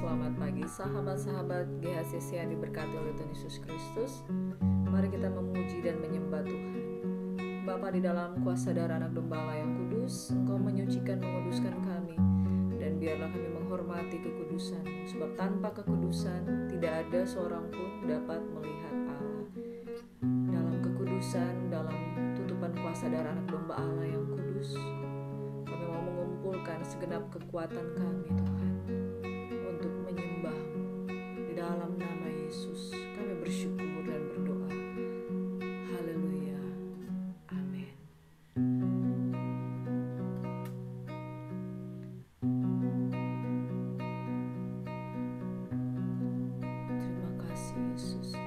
Selamat pagi sahabat-sahabat GHCC yang diberkati oleh Tuhan Yesus Kristus. Mari kita memuji dan menyembah Tuhan. Bapa, di dalam kuasa darah Anak Domba Allah yang kudus, Engkau menyucikan menguduskan kami, dan biarlah kami menghormati kekudusan, sebab tanpa kekudusan tidak ada seorang pun dapat melihat Allah. Dalam kekudusan, dalam tutupan kuasa darah Anak Domba Allah yang kudus, kami mau mengumpulkan segenap kekuatan kami, Tuhan, untuk menyembah-Mu. Di dalam nama Yesus kami bersyukur dan berdoa. Haleluya. Amin. Terima kasih Yesus.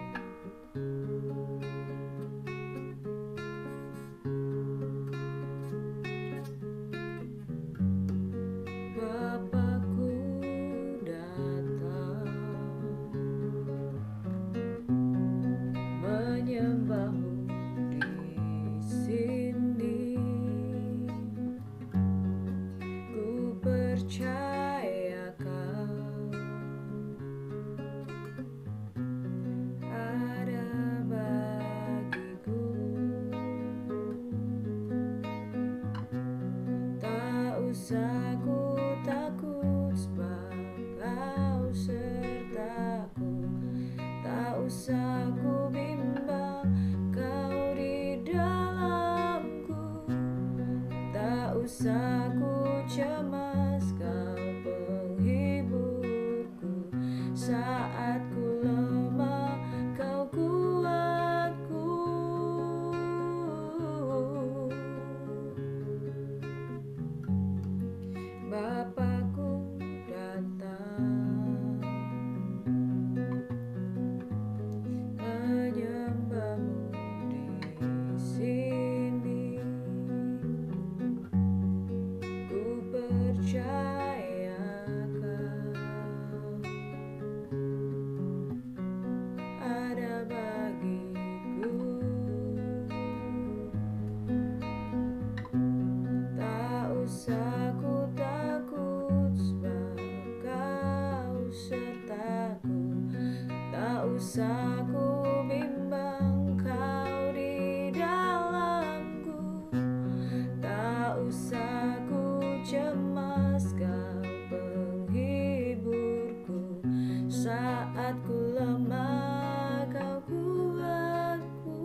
Bapakku datang menyembah-Mu di sini. Ku percaya Kau ada bagiku. Tak usah ku takut, sebab Kau sertaku. Tak usah ku bimbang, Kau di dalamku. Tak usah ku cemas, Kau penghiburku. Saat ku lemah, Kau kuatku. Bapakku datang menyembah-Mu di sini. Ku percaya Kau ada bagiku. Tak usah ku takut, sebab Kau sertaku. Tak usah ku bimbang, Kau di dalamku. Tak usah ku cemas, Kau penghiburku. Saat ku lemah, Kau kuatku.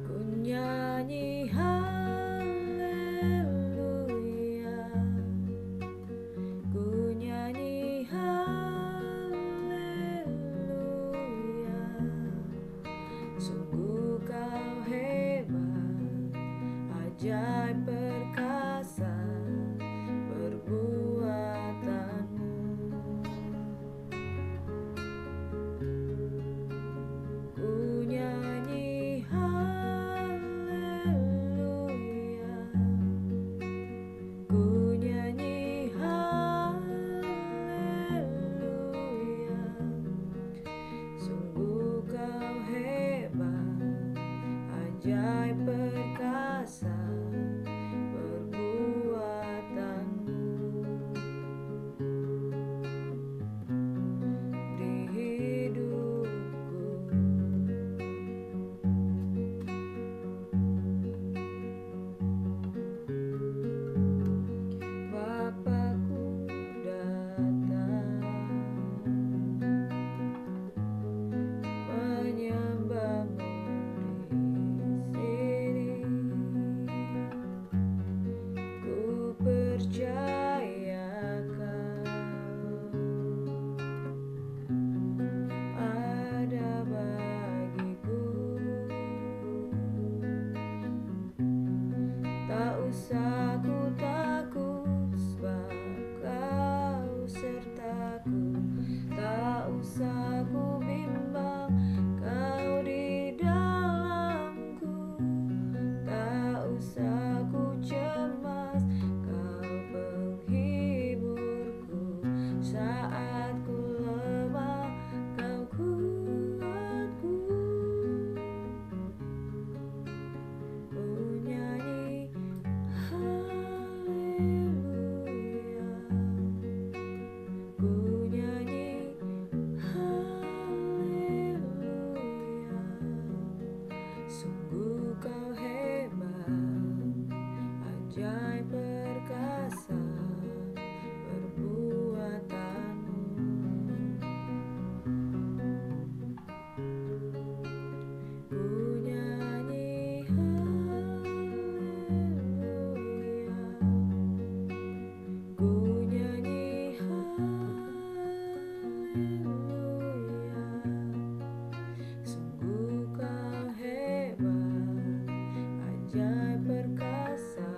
Ku nyanyi haleluya, ku nyanyi haleluya. Sungguh Kau hebat, ajaib perkasa perbuatanmu. Ku nyanyi haleluya, ku nyanyi haleluya. Sungguh Kau hebat, ajaib perkasa perbuatanmu. Di hidupku, Bapakku datang menyembah-Mu di sini. kau hebat, ajaib perkasa perbuatanmu. Ku nyanyi haleluya, ku nyanyi haleluya. Sungguh kau hebat, ajaib perkasa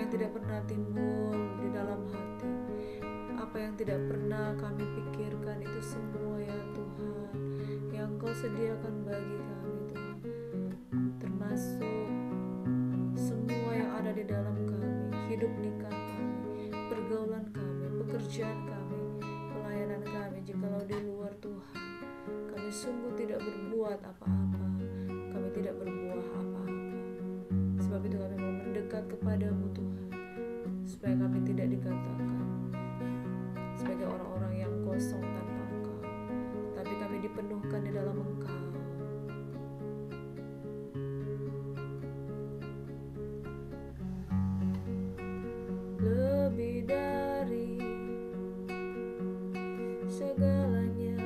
yang tidak pernah timbul di dalam hati, apa yang tidak pernah kami pikirkan, itu semua ya Tuhan yang Kau sediakan bagi kami Tuhan, termasuk semua yang ada di dalam kami, hidup nikah kami, pergaulan kami, pekerjaan kami, pelayanan kami. Jikalau di luar Tuhan, kami sungguh tidak berbuat apa-apa, kami tidak berbuah apa-apa. Sebab itu kami mau mendekat kepadamu Tuhan, supaya kami tidak dikatakan sebagai orang-orang yang kosong tanpa Engkau, tapi kami dipenuhkan di dalam Engkau. Lebih dari segalanya,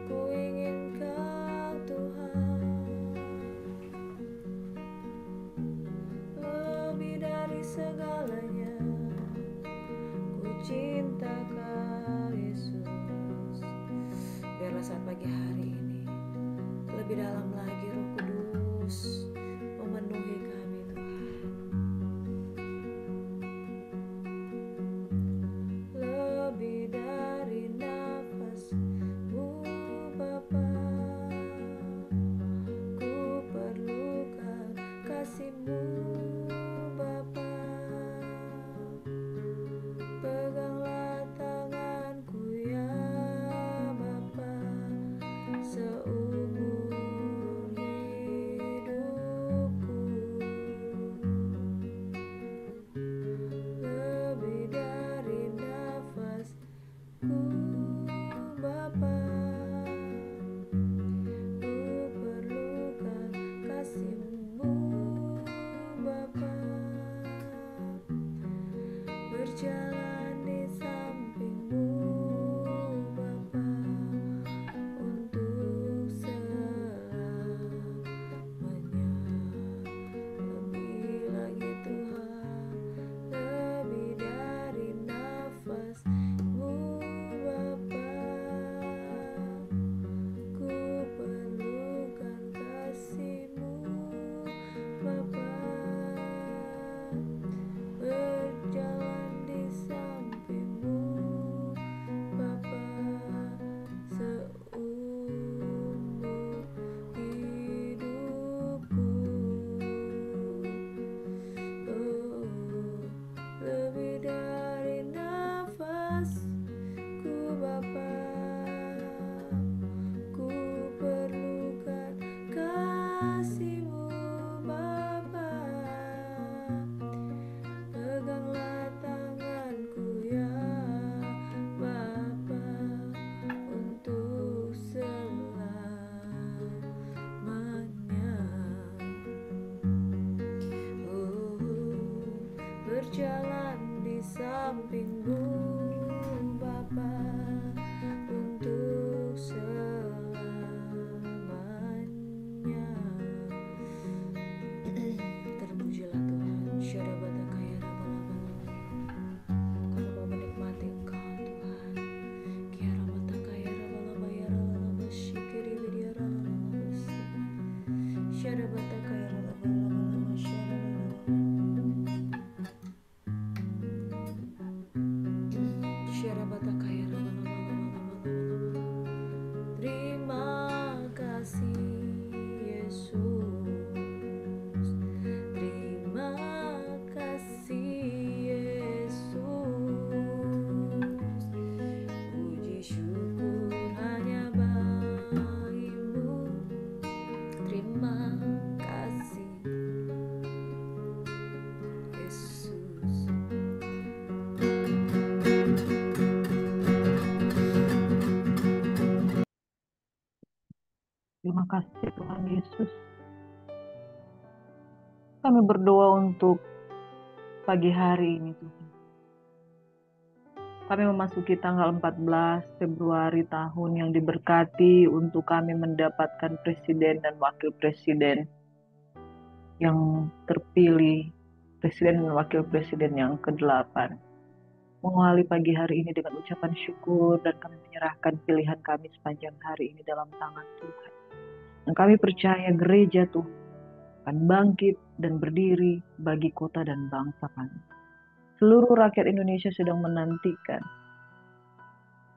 ku ingin Kau Tuhan. Lebih dari segalanya, ku cinta Kau Yesus. Biarlah saat pagi hari ini lebih dalam lagi Roh Kudus memenuhi kami Tuhan. Lebih dari nafasmu Bapa, ku perlukan kasih-Mu Bapa. Peganglah tanganku ya Bapa, seumur hidupku. Lebih dari nafasku Bapa, ku perlukan kasih-Mu Bapa. Berjalan di samping-Mu Bapa, untuk selamanya. Lebih lagi Tuhan, lebih dari nafas-Mu Bapa, ku perlukan kasih-Mu Bapa. Berjalan di samping-Mu Bapa, seumur hidupku. Oh, lebih dari nafasku Bapa, ku perlukan kasih-Mu Bapa. Peganglah tanganku ya Bapa, untuk selamanya. Oh, berjalan di samping-Mu Bapa, untuk selamanya. Terpujilah Tuhan. Syarabata kaya raba-laba-laba. Kami mau menikmati Engkau Tuhan. Kiara mata kaya raba-laba ya raba-laba, syikiri widia raba-laba, syarabata kaya raba-laba-laba, syarabata. Syarabata kaya raba-laba-laba. Terima kasih Yesus. Terima kasih Yesus. Puji syukur hanya bagi-Mu. Terima kasih Yesus. Terima kasih Tuhan Yesus. Kami berdoa untuk pagi hari ini Tuhan. Kami memasuki tanggal 14 Februari tahun yang diberkati untuk kami mendapatkan presiden dan wakil presiden yang terpilih, presiden dan wakil presiden yang ke-8. Mengawali pagi hari ini dengan ucapan syukur dan kami menyerahkan pilihan kami sepanjang hari ini dalam tangan Tuhan. Dan kami percaya gereja Tuhan akan bangkit dan berdiri bagi kota dan bangsa kami. Seluruh rakyat Indonesia sedang menantikan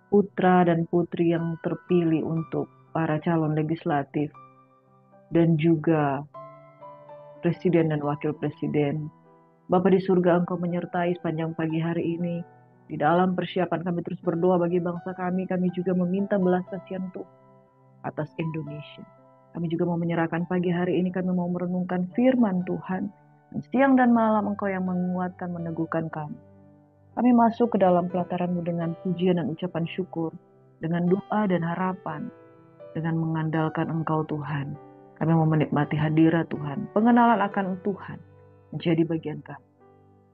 putra dan putri yang terpilih untuk para calon legislatif dan juga presiden dan wakil presiden. Bapa di surga, Engkau menyertai sepanjang pagi hari ini. Di dalam persiapan kami terus berdoa bagi bangsa kami juga meminta belas kasihan Tuhan atas Indonesia. Kami juga mau menyerahkan pagi hari ini, kami mau merenungkan firman Tuhan. Dan siang dan malam Engkau yang menguatkan, meneguhkan kami. Kami masuk ke dalam pelataran-Mu dengan pujian dan ucapan syukur, dengan doa dan harapan, dengan mengandalkan Engkau Tuhan. Kami mau menikmati hadirat Tuhan, pengenalan akan Tuhan menjadi bagian kami.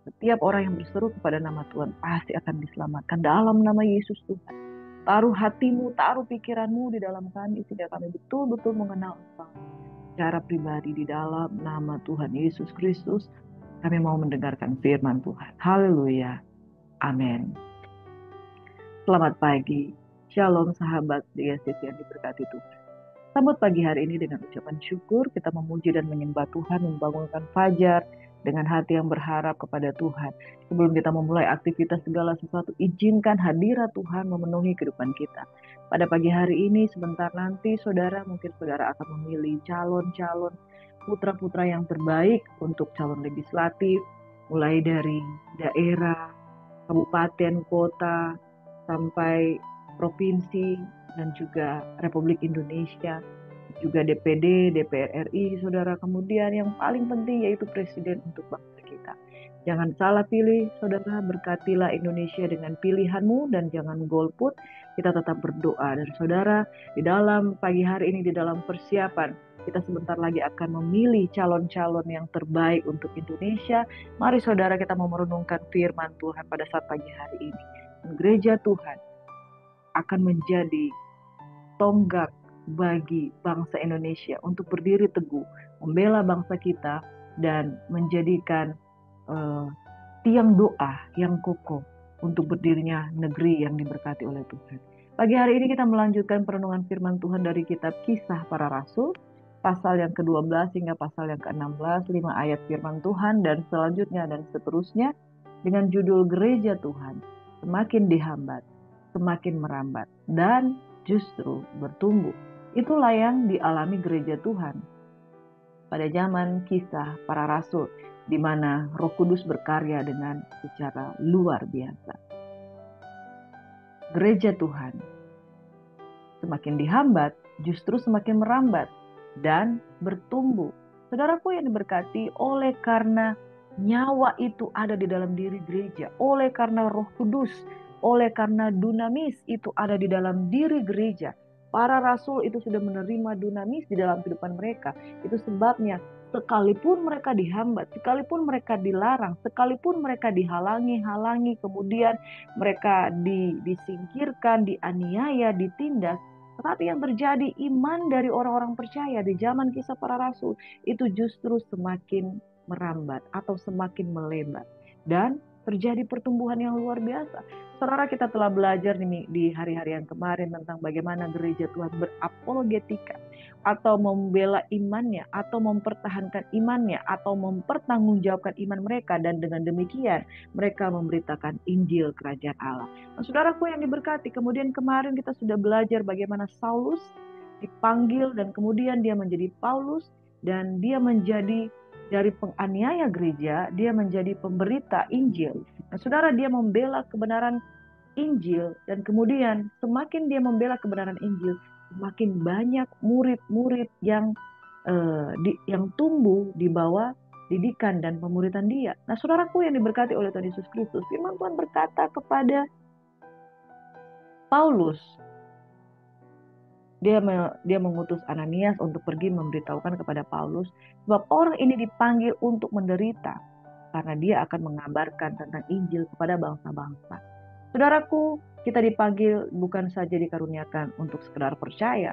Setiap orang yang berseru kepada nama Tuhan pasti akan diselamatkan dalam nama Yesus Tuhan. Taruh hatimu, taruh pikiranmu di dalam kami sehingga kami betul-betul mengenal Engkau secara pribadi di dalam nama Tuhan Yesus Kristus. Kami mau mendengarkan firman Tuhan. Haleluya. Amin. Selamat pagi. Shalom sahabat DSC yang diberkati Tuhan. Sambut pagi hari ini dengan ucapan syukur. Kita memuji dan menyembah Tuhan, membangunkan fajar dengan hati yang berharap kepada Tuhan. Sebelum kita memulai aktivitas segala sesuatu, izinkan hadirat Tuhan memenuhi kehidupan kita. Pada pagi hari ini, sebentar nanti mungkin saudara akan memilih calon-calon putra-putra yang terbaik untuk calon legislatif, mulai dari daerah, kabupaten, kota, sampai provinsi, dan juga Republik Indonesia, juga DPD, DPR RI, saudara. Kemudian yang paling penting yaitu presiden untuk bangsa kita. Jangan salah pilih, saudara. Berkatilah Indonesia dengan pilihanmu dan jangan golput. Kita tetap berdoa. Dan saudara, di dalam pagi hari ini, di dalam persiapan, kita sebentar lagi akan memilih calon-calon yang terbaik untuk Indonesia. Mari saudara, kita mau merenungkan firman Tuhan pada saat pagi hari ini. Gereja Tuhan akan menjadi tonggak bagi bangsa Indonesia untuk berdiri teguh, membela bangsa kita, dan menjadikan tiang doa yang kokoh untuk berdirinya negeri yang diberkati oleh Tuhan. Pagi hari ini kita melanjutkan perenungan firman Tuhan dari kitab Kisah Para Rasul, pasal yang ke-12 hingga pasal yang ke-16, 5 ayat firman Tuhan, dan selanjutnya dan seterusnya dengan judul Gereja Tuhan semakin dihambat, semakin merambat, dan justru bertumbuh. Itulah yang dialami gereja Tuhan pada zaman Kisah Para Rasul, di mana Roh Kudus berkarya dengan secara luar biasa. Gereja Tuhan semakin dihambat, justru semakin merambat dan bertumbuh. Saudaraku yang diberkati, oleh karena nyawa itu ada di dalam diri gereja, oleh karena Roh Kudus, oleh karena dunamis itu ada di dalam diri gereja, para rasul itu sudah menerima dunamis di dalam kehidupan mereka. Itu sebabnya sekalipun mereka dihambat, sekalipun mereka dilarang, sekalipun mereka dihalangi, kemudian mereka disingkirkan, dianiaya, ditindas, tetapi yang terjadi, iman dari orang-orang percaya di zaman Kisah Para Rasul itu justru semakin merambat atau semakin melebar. Dan terjadi pertumbuhan yang luar biasa. Saudara, kita telah belajar di hari-hari yang kemarin tentang bagaimana gereja Tuhan berapologetika atau membela imannya, atau mempertahankan imannya, atau mempertanggungjawabkan iman mereka, dan dengan demikian mereka memberitakan Injil Kerajaan Allah. Nah, saudaraku yang diberkati, kemudian kemarin kita sudah belajar bagaimana Saulus dipanggil dan kemudian dia menjadi Paulus, dan dia menjadi dari penganiaya gereja, dia menjadi pemberita Injil. Nah, saudara, dia membela kebenaran Injil, dan kemudian semakin dia membela kebenaran Injil, semakin banyak murid-murid yang tumbuh di bawah didikan dan pemuritan dia. Nah, saudaraku yang diberkati oleh Tuhan Yesus Kristus, firman Tuhan berkata kepada Paulus, dia mengutus Ananias untuk pergi memberitahukan kepada Paulus bahwa orang ini dipanggil untuk menderita karena dia akan mengabarkan tentang Injil kepada bangsa-bangsa. Saudaraku, kita dipanggil bukan saja dikaruniakan untuk sekedar percaya,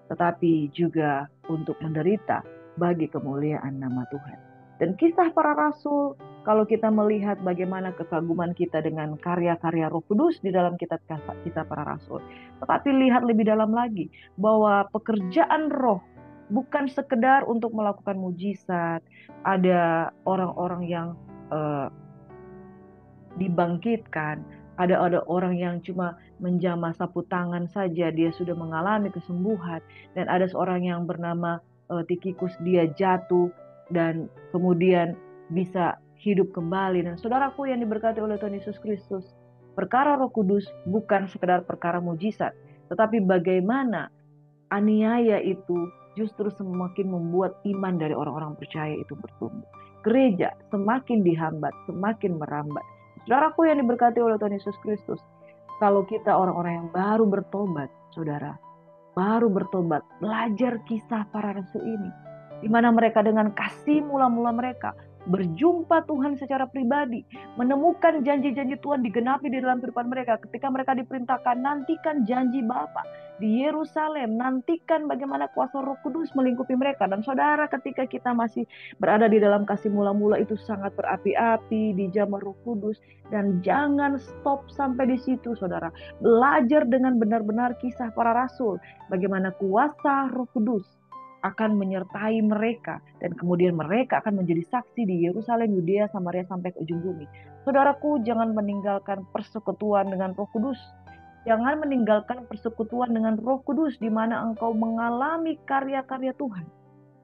tetapi juga untuk menderita bagi kemuliaan nama Tuhan. Dan Kisah Para Rasul, kalau kita melihat bagaimana kekaguman kita dengan karya-karya Roh Kudus di dalam kitab Kisah Para Rasul, tetapi lihat lebih dalam lagi bahwa pekerjaan Roh bukan sekedar untuk melakukan mujizat. Ada orang-orang yang dibangkitkan, ada orang yang cuma menjamah sapu tangan saja dia sudah mengalami kesembuhan, dan ada seorang yang bernama Tikikus, dia jatuh dan kemudian bisa hidup kembali. Dan saudaraku yang diberkati oleh Tuhan Yesus Kristus, perkara Roh Kudus bukan sekedar perkara mujizat, tetapi bagaimana aniaya itu justru semakin membuat iman dari orang-orang percaya itu bertumbuh. Gereja semakin dihambat, semakin merambat. Saudaraku yang diberkati oleh Tuhan Yesus Kristus, kalau kita orang-orang yang baru bertobat, saudara, baru bertobat, belajar kisah para rasul ini, di mana mereka dengan kasih mula-mula mereka berjumpa Tuhan secara pribadi, menemukan janji-janji Tuhan digenapi di dalam kehidupan mereka. Ketika mereka diperintahkan, nantikan janji Bapa di Yerusalem, nantikan bagaimana kuasa Roh Kudus melingkupi mereka. Dan saudara, ketika kita masih berada di dalam kasih mula-mula itu sangat berapi-api, dijamah Roh Kudus, dan jangan stop sampai di situ, saudara. Belajar dengan benar-benar kisah para rasul, bagaimana kuasa Roh Kudus akan menyertai mereka, dan kemudian mereka akan menjadi saksi di Yerusalem, Yudea, Samaria, sampai ke ujung bumi. Saudaraku, jangan meninggalkan persekutuan dengan Roh Kudus. Jangan meninggalkan persekutuan dengan Roh Kudus, di mana engkau mengalami karya-karya Tuhan.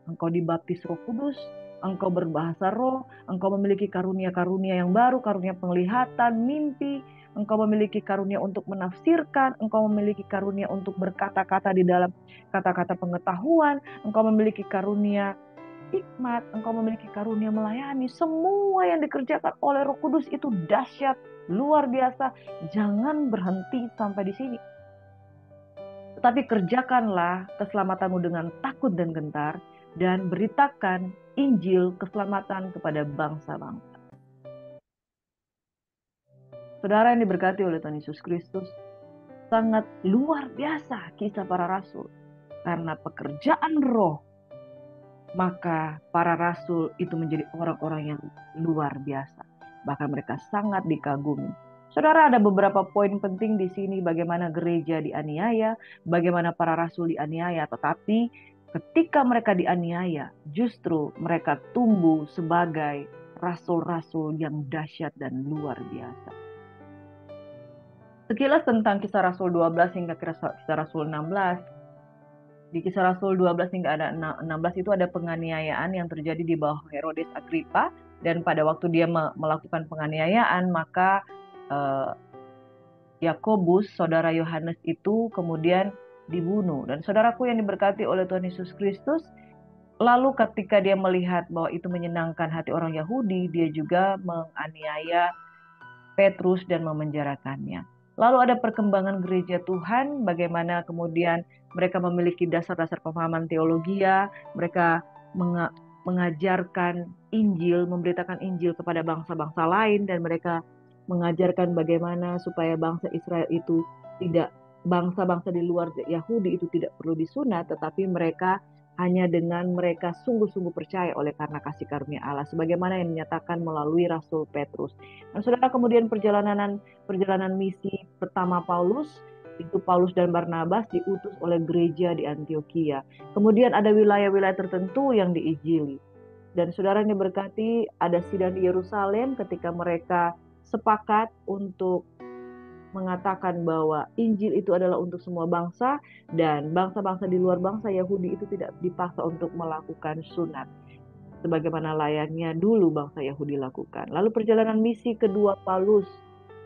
Engkau dibaptis Roh Kudus, engkau berbahasa roh, engkau memiliki karunia-karunia yang baru, karunia penglihatan, mimpi, engkau memiliki karunia untuk menafsirkan, engkau memiliki karunia untuk berkata-kata di dalam kata-kata pengetahuan, engkau memiliki karunia hikmat, engkau memiliki karunia melayani. Semua yang dikerjakan oleh Roh Kudus itu dahsyat, luar biasa. Jangan berhenti sampai di sini. Tetapi kerjakanlah keselamatanmu dengan takut dan gentar, dan beritakan Injil keselamatan kepada bangsa-bangsa. Saudara yang diberkati oleh Tuhan Yesus Kristus, sangat luar biasa kisah para rasul. Karena pekerjaan roh, maka para rasul itu menjadi orang-orang yang luar biasa. Bahkan mereka sangat dikagumi. Saudara, ada beberapa poin penting di sini bagaimana gereja dianiaya, bagaimana para rasul dianiaya. Tetapi ketika mereka dianiaya, justru mereka tumbuh sebagai rasul-rasul yang dahsyat dan luar biasa. Sekilas tentang kisah Rasul 12 hingga kisah Rasul 16. Di kisah Rasul 12 hingga ada 16 itu ada penganiayaan yang terjadi di bawah Herodes Agripa, dan pada waktu dia melakukan penganiayaan, maka Yakobus, saudara Yohanes itu kemudian dibunuh. Dan saudaraku yang diberkati oleh Tuhan Yesus Kristus, lalu ketika dia melihat bahwa itu menyenangkan hati orang Yahudi, dia juga menganiaya Petrus dan memenjarakannya. Lalu ada perkembangan gereja Tuhan, bagaimana kemudian mereka memiliki dasar-dasar pemahaman teologia, mereka mengajarkan Injil, memberitakan Injil kepada bangsa-bangsa lain, dan mereka mengajarkan bagaimana supaya bangsa Israel itu tidak, bangsa-bangsa di luar Yahudi itu tidak perlu disunat, tetapi mereka hanya dengan mereka sungguh-sungguh percaya oleh karena kasih karunia Allah, sebagaimana yang dinyatakan melalui Rasul Petrus. Dan saudara, kemudian perjalanan misi pertama Paulus, itu Paulus dan Barnabas diutus oleh gereja di Antioquia. Kemudian ada wilayah-wilayah tertentu yang diinjili. Dan saudara yang diberkati, ada sidang di Yerusalem ketika mereka sepakat untuk mengatakan bahwa Injil itu adalah untuk semua bangsa, dan bangsa-bangsa di luar bangsa Yahudi itu tidak dipaksa untuk melakukan sunat sebagaimana layaknya dulu bangsa Yahudi lakukan. Lalu perjalanan misi kedua Paulus,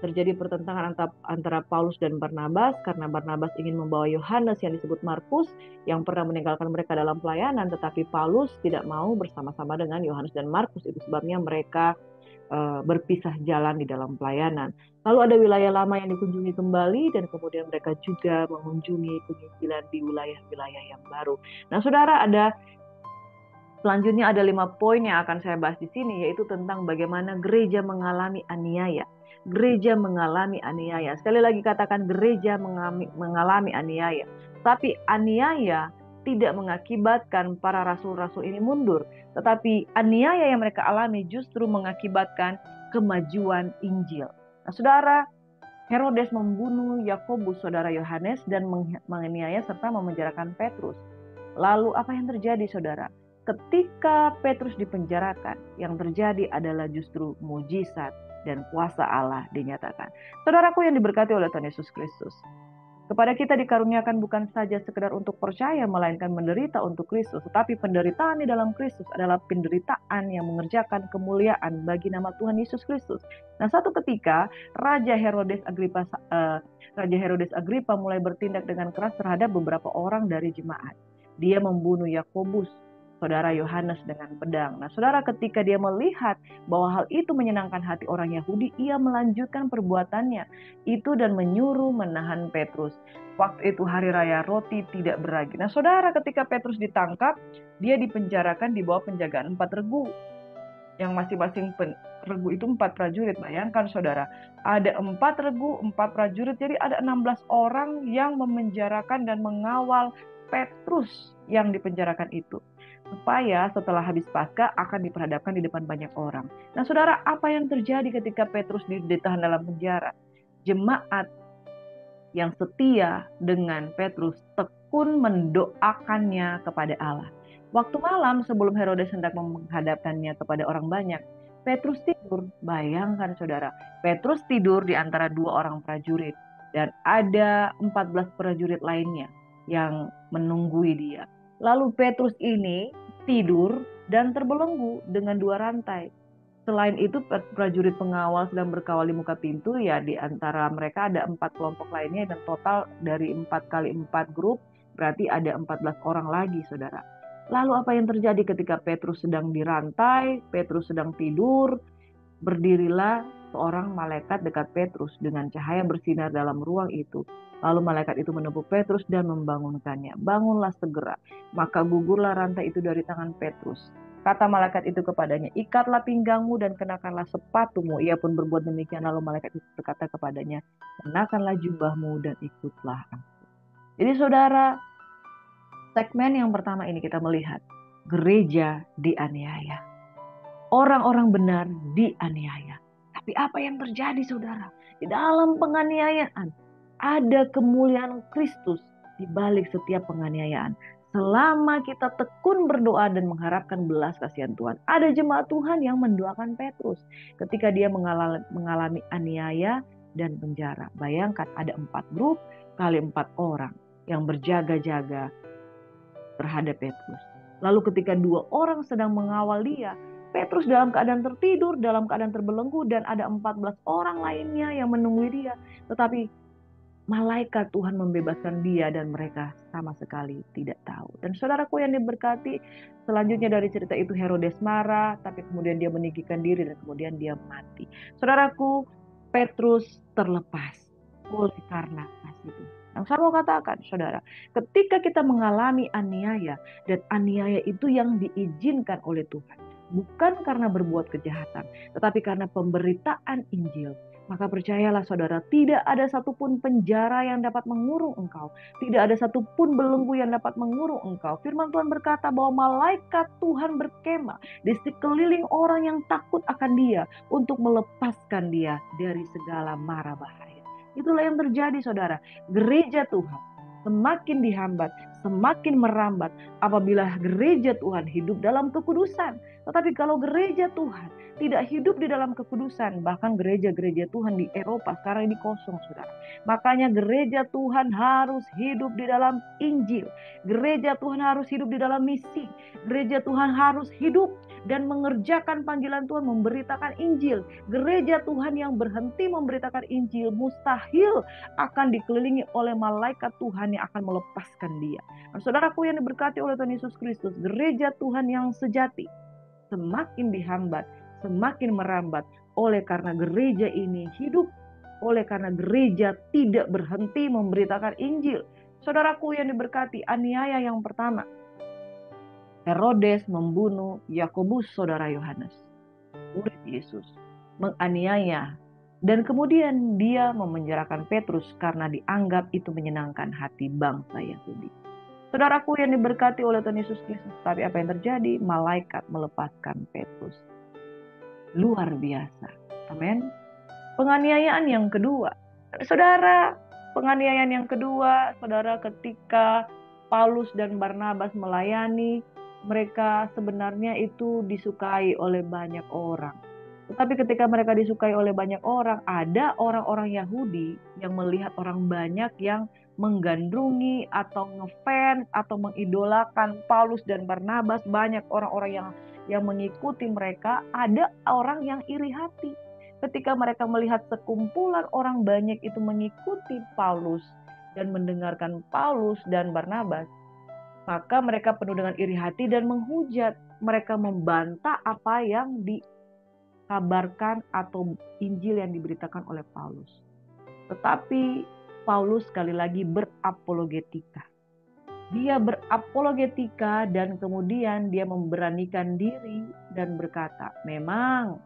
terjadi pertentangan antara Paulus dan Barnabas, karena Barnabas ingin membawa Yohanes yang disebut Markus yang pernah meninggalkan mereka dalam pelayanan, tetapi Paulus tidak mau bersama-sama dengan Yohanes dan Markus. Itu sebabnya mereka berpisah jalan di dalam pelayanan. Lalu ada wilayah lama yang dikunjungi kembali, dan kemudian mereka juga mengunjungi penginjilan di wilayah-wilayah yang baru. Nah saudara, selanjutnya ada 5 poin yang akan saya bahas di sini, yaitu tentang bagaimana gereja mengalami aniaya. Gereja mengalami aniaya. Sekali lagi katakan, gereja mengalami aniaya. Tapi aniaya tidak mengakibatkan para rasul-rasul ini mundur, tetapi aniaya yang mereka alami justru mengakibatkan kemajuan Injil. Nah, saudara, Herodes membunuh Yakobus, saudara Yohanes, dan menganiaya serta memenjarakan Petrus. Lalu apa yang terjadi, saudara? Ketika Petrus dipenjarakan, yang terjadi adalah justru mujizat dan kuasa Allah dinyatakan. Saudaraku yang diberkati oleh Tuhan Yesus Kristus, kepada kita dikaruniakan bukan saja sekedar untuk percaya, melainkan menderita untuk Kristus. Tetapi penderitaan di dalam Kristus adalah penderitaan yang mengerjakan kemuliaan bagi nama Tuhan Yesus Kristus. Nah, satu ketika Raja Herodes Agripa mulai bertindak dengan keras terhadap beberapa orang dari jemaat. Dia membunuh Yakobus, saudara Yohanes, dengan pedang. Nah, saudara, ketika dia melihat bahwa hal itu menyenangkan hati orang Yahudi, ia melanjutkan perbuatannya itu dan menyuruh menahan Petrus. Waktu itu hari raya roti tidak beragi. Nah, saudara, ketika Petrus ditangkap, dia dipenjarakan di bawah penjagaan 4 regu. Yang masing-masing regu itu 4 prajurit. Bayangkan, saudara, ada 4 regu, 4 prajurit. Jadi ada 16 orang yang memenjarakan dan mengawal Petrus yang dipenjarakan itu, supaya setelah habis Paskah akan diperhadapkan di depan banyak orang. Nah, saudara, apa yang terjadi ketika Petrus ditahan dalam penjara? Jemaat yang setia dengan Petrus tekun mendoakannya kepada Allah. Waktu malam sebelum Herodes hendak menghadapkannya kepada orang banyak, Petrus tidur. Bayangkan, saudara, Petrus tidur di antara 2 orang prajurit, dan ada 14 prajurit lainnya yang menunggui dia. Lalu Petrus ini tidur dan terbelenggu dengan 2 rantai. Selain itu, prajurit pengawal sedang berkawal di muka pintu. Ya, di antara mereka ada 4 kelompok lainnya, dan total dari 4 kali 4 grup berarti ada 14 orang lagi, saudara. Lalu apa yang terjadi ketika Petrus sedang dirantai, Petrus sedang tidur? Berdirilah seorang malaikat dekat Petrus dengan cahaya bersinar dalam ruang itu. Lalu malaikat itu menepuk Petrus dan membangunkannya. Bangunlah segera. Maka gugurlah rantai itu dari tangan Petrus. Kata malaikat itu kepadanya, ikatlah pinggangmu dan kenakanlah sepatumu. Ia pun berbuat demikian. Lalu malaikat itu berkata kepadanya, kenakanlah jubahmu dan ikutlah aku. Jadi, saudara, segmen yang pertama ini kita melihat gereja dianiaya. Orang-orang benar dianiaya. Tapi apa yang terjadi, saudara? Di dalam penganiayaan ada kemuliaan Kristus di balik setiap penganiayaan. Selama kita tekun berdoa dan mengharapkan belas kasihan Tuhan. Ada jemaat Tuhan yang mendoakan Petrus ketika dia mengalami aniaya dan penjara. Bayangkan, ada 4 grup kali 4 orang yang berjaga-jaga terhadap Petrus. Lalu ketika 2 orang sedang mengawal dia, Petrus dalam keadaan tertidur, dalam keadaan terbelenggu, dan ada 14 orang lainnya yang menunggu dia. Tetapi malaikat Tuhan membebaskan dia dan mereka sama sekali tidak tahu. Dan saudaraku yang diberkati, selanjutnya dari cerita itu Herodes marah, tapi kemudian dia meninggikan diri dan kemudian dia mati. Saudaraku, Petrus terlepas oleh karena kasih Tuhan. Yang saya mau katakan, saudara, ketika kita mengalami aniaya, dan aniaya itu yang diizinkan oleh Tuhan, bukan karena berbuat kejahatan, tetapi karena pemberitaan Injil, maka percayalah, saudara, tidak ada satupun penjara yang dapat mengurung engkau. Tidak ada satupun belenggu yang dapat mengurung engkau. Firman Tuhan berkata bahwa malaikat Tuhan berkemah di sekeliling orang yang takut akan dia, untuk melepaskan dia dari segala mara bahaya. Itulah yang terjadi, saudara. Gereja Tuhan semakin dihambat, semakin merambat apabila gereja Tuhan hidup dalam kekudusan. Tetapi kalau gereja Tuhan tidak hidup di dalam kekudusan, bahkan gereja-gereja Tuhan di Eropa sekarang ini kosong, saudara. Makanya gereja Tuhan harus hidup di dalam Injil. Gereja Tuhan harus hidup di dalam misi. Gereja Tuhan harus hidup dan mengerjakan panggilan Tuhan, memberitakan Injil. Gereja Tuhan yang berhenti memberitakan Injil mustahil akan dikelilingi oleh malaikat Tuhan yang akan melepaskan dia. Nah, saudaraku yang diberkati oleh Tuhan Yesus Kristus, gereja Tuhan yang sejati semakin dihambat, semakin merambat oleh karena gereja ini hidup, oleh karena gereja tidak berhenti memberitakan Injil. Saudaraku yang diberkati, aniaya yang pertama, Herodes membunuh Yakobus, saudara Yohanes, murid Yesus, menganiaya, dan kemudian dia memenjarakan Petrus karena dianggap itu menyenangkan hati bangsa Yahudi. Saudaraku yang diberkati oleh Tuhan Yesus Kristus, tapi apa yang terjadi? Malaikat melepaskan Petrus. Luar biasa. Amin. Penganiayaan yang kedua. Saudara, penganiayaan yang kedua, saudara, ketika Paulus dan Barnabas melayani, mereka sebenarnya itu disukai oleh banyak orang. Tetapi ketika mereka disukai oleh banyak orang, ada orang-orang Yahudi yang melihat orang banyak yang menggandrungi atau ngefans atau mengidolakan Paulus dan Barnabas, banyak orang-orang yang mengikuti mereka, ada orang yang iri hati. Ketika mereka melihat sekumpulan orang banyak itu mengikuti Paulus dan mendengarkan Paulus dan Barnabas, maka mereka penuh dengan iri hati dan menghujat. Mereka membantah apa yang dikabarkan atau Injil yang diberitakan oleh Paulus. Tetapi Paulus sekali lagi berapologetika. Dia berapologetika dan kemudian dia memberanikan diri dan berkata, memang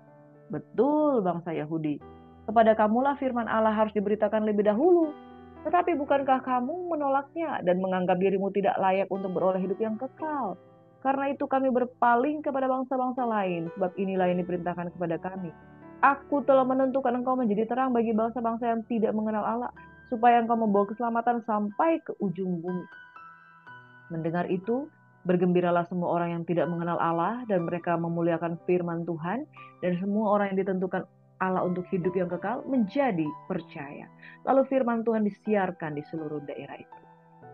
betul bangsa Yahudi, kepada kamulah firman Allah harus diberitakan lebih dahulu. Tetapi bukankah kamu menolaknya dan menganggap dirimu tidak layak untuk beroleh hidup yang kekal? Karena itu kami berpaling kepada bangsa-bangsa lain, sebab inilah yang diperintahkan kepada kami. Aku telah menentukan engkau menjadi terang bagi bangsa-bangsa yang tidak mengenal Allah, supaya engkau membawa keselamatan sampai ke ujung bumi. Mendengar itu, bergembiralah semua orang yang tidak mengenal Allah dan mereka memuliakan firman Tuhan, dan semua orang yang ditentukan Allah untuk hidup yang kekal menjadi percaya. Lalu firman Tuhan disiarkan di seluruh daerah itu.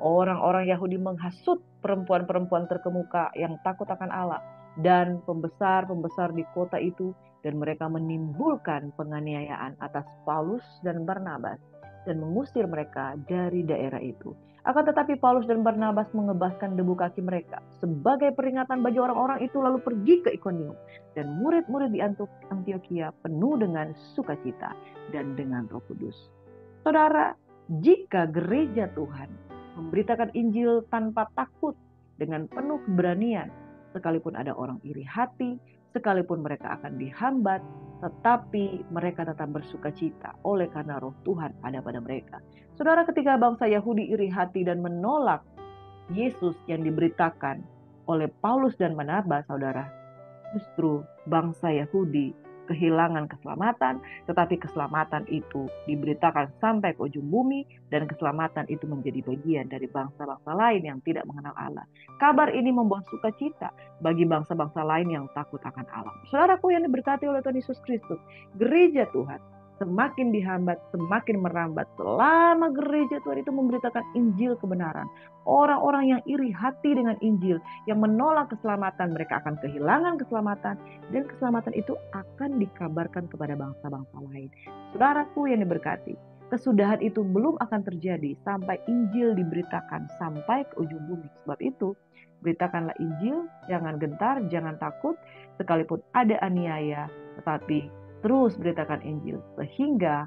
Orang-orang Yahudi menghasut perempuan-perempuan terkemuka yang takut akan Allah dan pembesar-pembesar di kota itu, dan mereka menimbulkan penganiayaan atas Paulus dan Barnabas dan mengusir mereka dari daerah itu. Akan tetapi Paulus dan Barnabas mengebaskan debu kaki mereka sebagai peringatan bagi orang-orang itu, lalu pergi ke Ikonium, dan murid-murid di Antioquia penuh dengan sukacita dan dengan Roh Kudus. Saudara, jika gereja Tuhan memberitakan Injil tanpa takut, dengan penuh keberanian, sekalipun ada orang iri hati, sekalipun mereka akan dihambat, tetapi mereka tetap bersukacita oleh karena Roh Tuhan ada pada mereka. Saudara, ketika bangsa Yahudi iri hati dan menolak Yesus yang diberitakan oleh Paulus dan Barnabas, saudara, justru bangsa Yahudi kehilangan keselamatan, tetapi keselamatan itu diberitakan sampai ke ujung bumi, dan keselamatan itu menjadi bagian dari bangsa-bangsa lain yang tidak mengenal Allah. Kabar ini membawa sukacita bagi bangsa-bangsa lain yang takut akan Allah. Saudaraku yang diberkati oleh Tuhan Yesus Kristus, gereja Tuhan semakin dihambat, semakin merambat selama gereja Tuhan itu memberitakan Injil kebenaran. Orang-orang yang iri hati dengan Injil, yang menolak keselamatan, mereka akan kehilangan keselamatan, dan keselamatan itu akan dikabarkan kepada bangsa-bangsa lain. Saudaraku yang diberkati, kesudahan itu belum akan terjadi sampai Injil diberitakan sampai ke ujung bumi. Sebab itu, beritakanlah Injil, jangan gentar, jangan takut, sekalipun ada aniaya, tetapi terus beritakan Injil, sehingga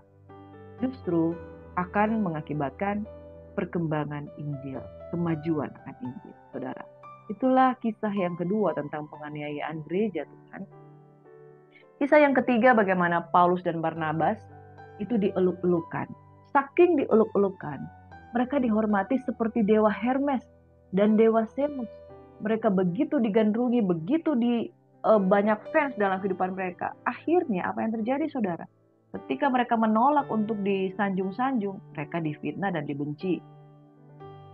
justru akan mengakibatkan perkembangan Injil, kemajuan akan Injil, saudara. Itulah kisah yang kedua tentang penganiayaan gereja Tuhan. Kisah yang ketiga, bagaimana Paulus dan Barnabas itu dieluk-elukan. Saking dieluk-elukan, mereka dihormati seperti dewa Hermes dan dewa Zeus. Mereka begitu digandrungi, begitu banyak fans dalam kehidupan mereka. Akhirnya apa yang terjadi, saudara? Ketika mereka menolak untuk disanjung-sanjung, mereka difitnah dan dibenci.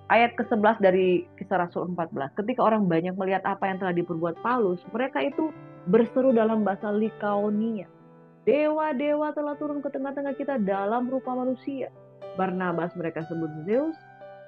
Ayat ke-11 dari Kisah Rasul 14. Ketika orang banyak melihat apa yang telah diperbuat Paulus, mereka itu berseru dalam bahasa Likaonia, dewa-dewa telah turun ke tengah-tengah kita dalam rupa manusia. Barnabas mereka sebut Zeus,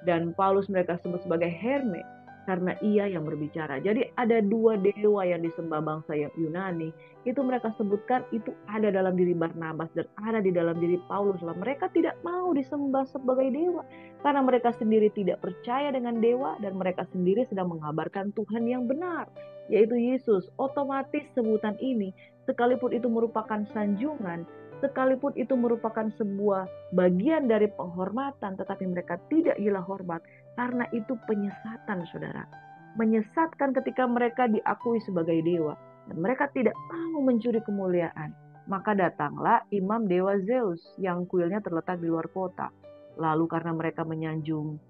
dan Paulus mereka sebut sebagai Hermes, karena ia yang berbicara. Jadi ada dua dewa yang disembah bangsa yang Yunani, itu mereka sebutkan itu ada dalam diri Barnabas dan ada di dalam diri Paulus. Mereka tidak mau disembah sebagai dewa, karena mereka sendiri tidak percaya dengan dewa, dan mereka sendiri sedang mengabarkan Tuhan yang benar, yaitu Yesus. Otomatis sebutan ini, sekalipun itu merupakan sanjungan, sekalipun itu merupakan sebuah bagian dari penghormatan, tetapi mereka tidak gila hormat, karena itu penyesatan, saudara. Menyesatkan ketika mereka diakui sebagai dewa, dan mereka tidak mau mencuri kemuliaan. Maka datanglah imam dewa Zeus yang kuilnya terletak di luar kota. Lalu karena mereka menyanjung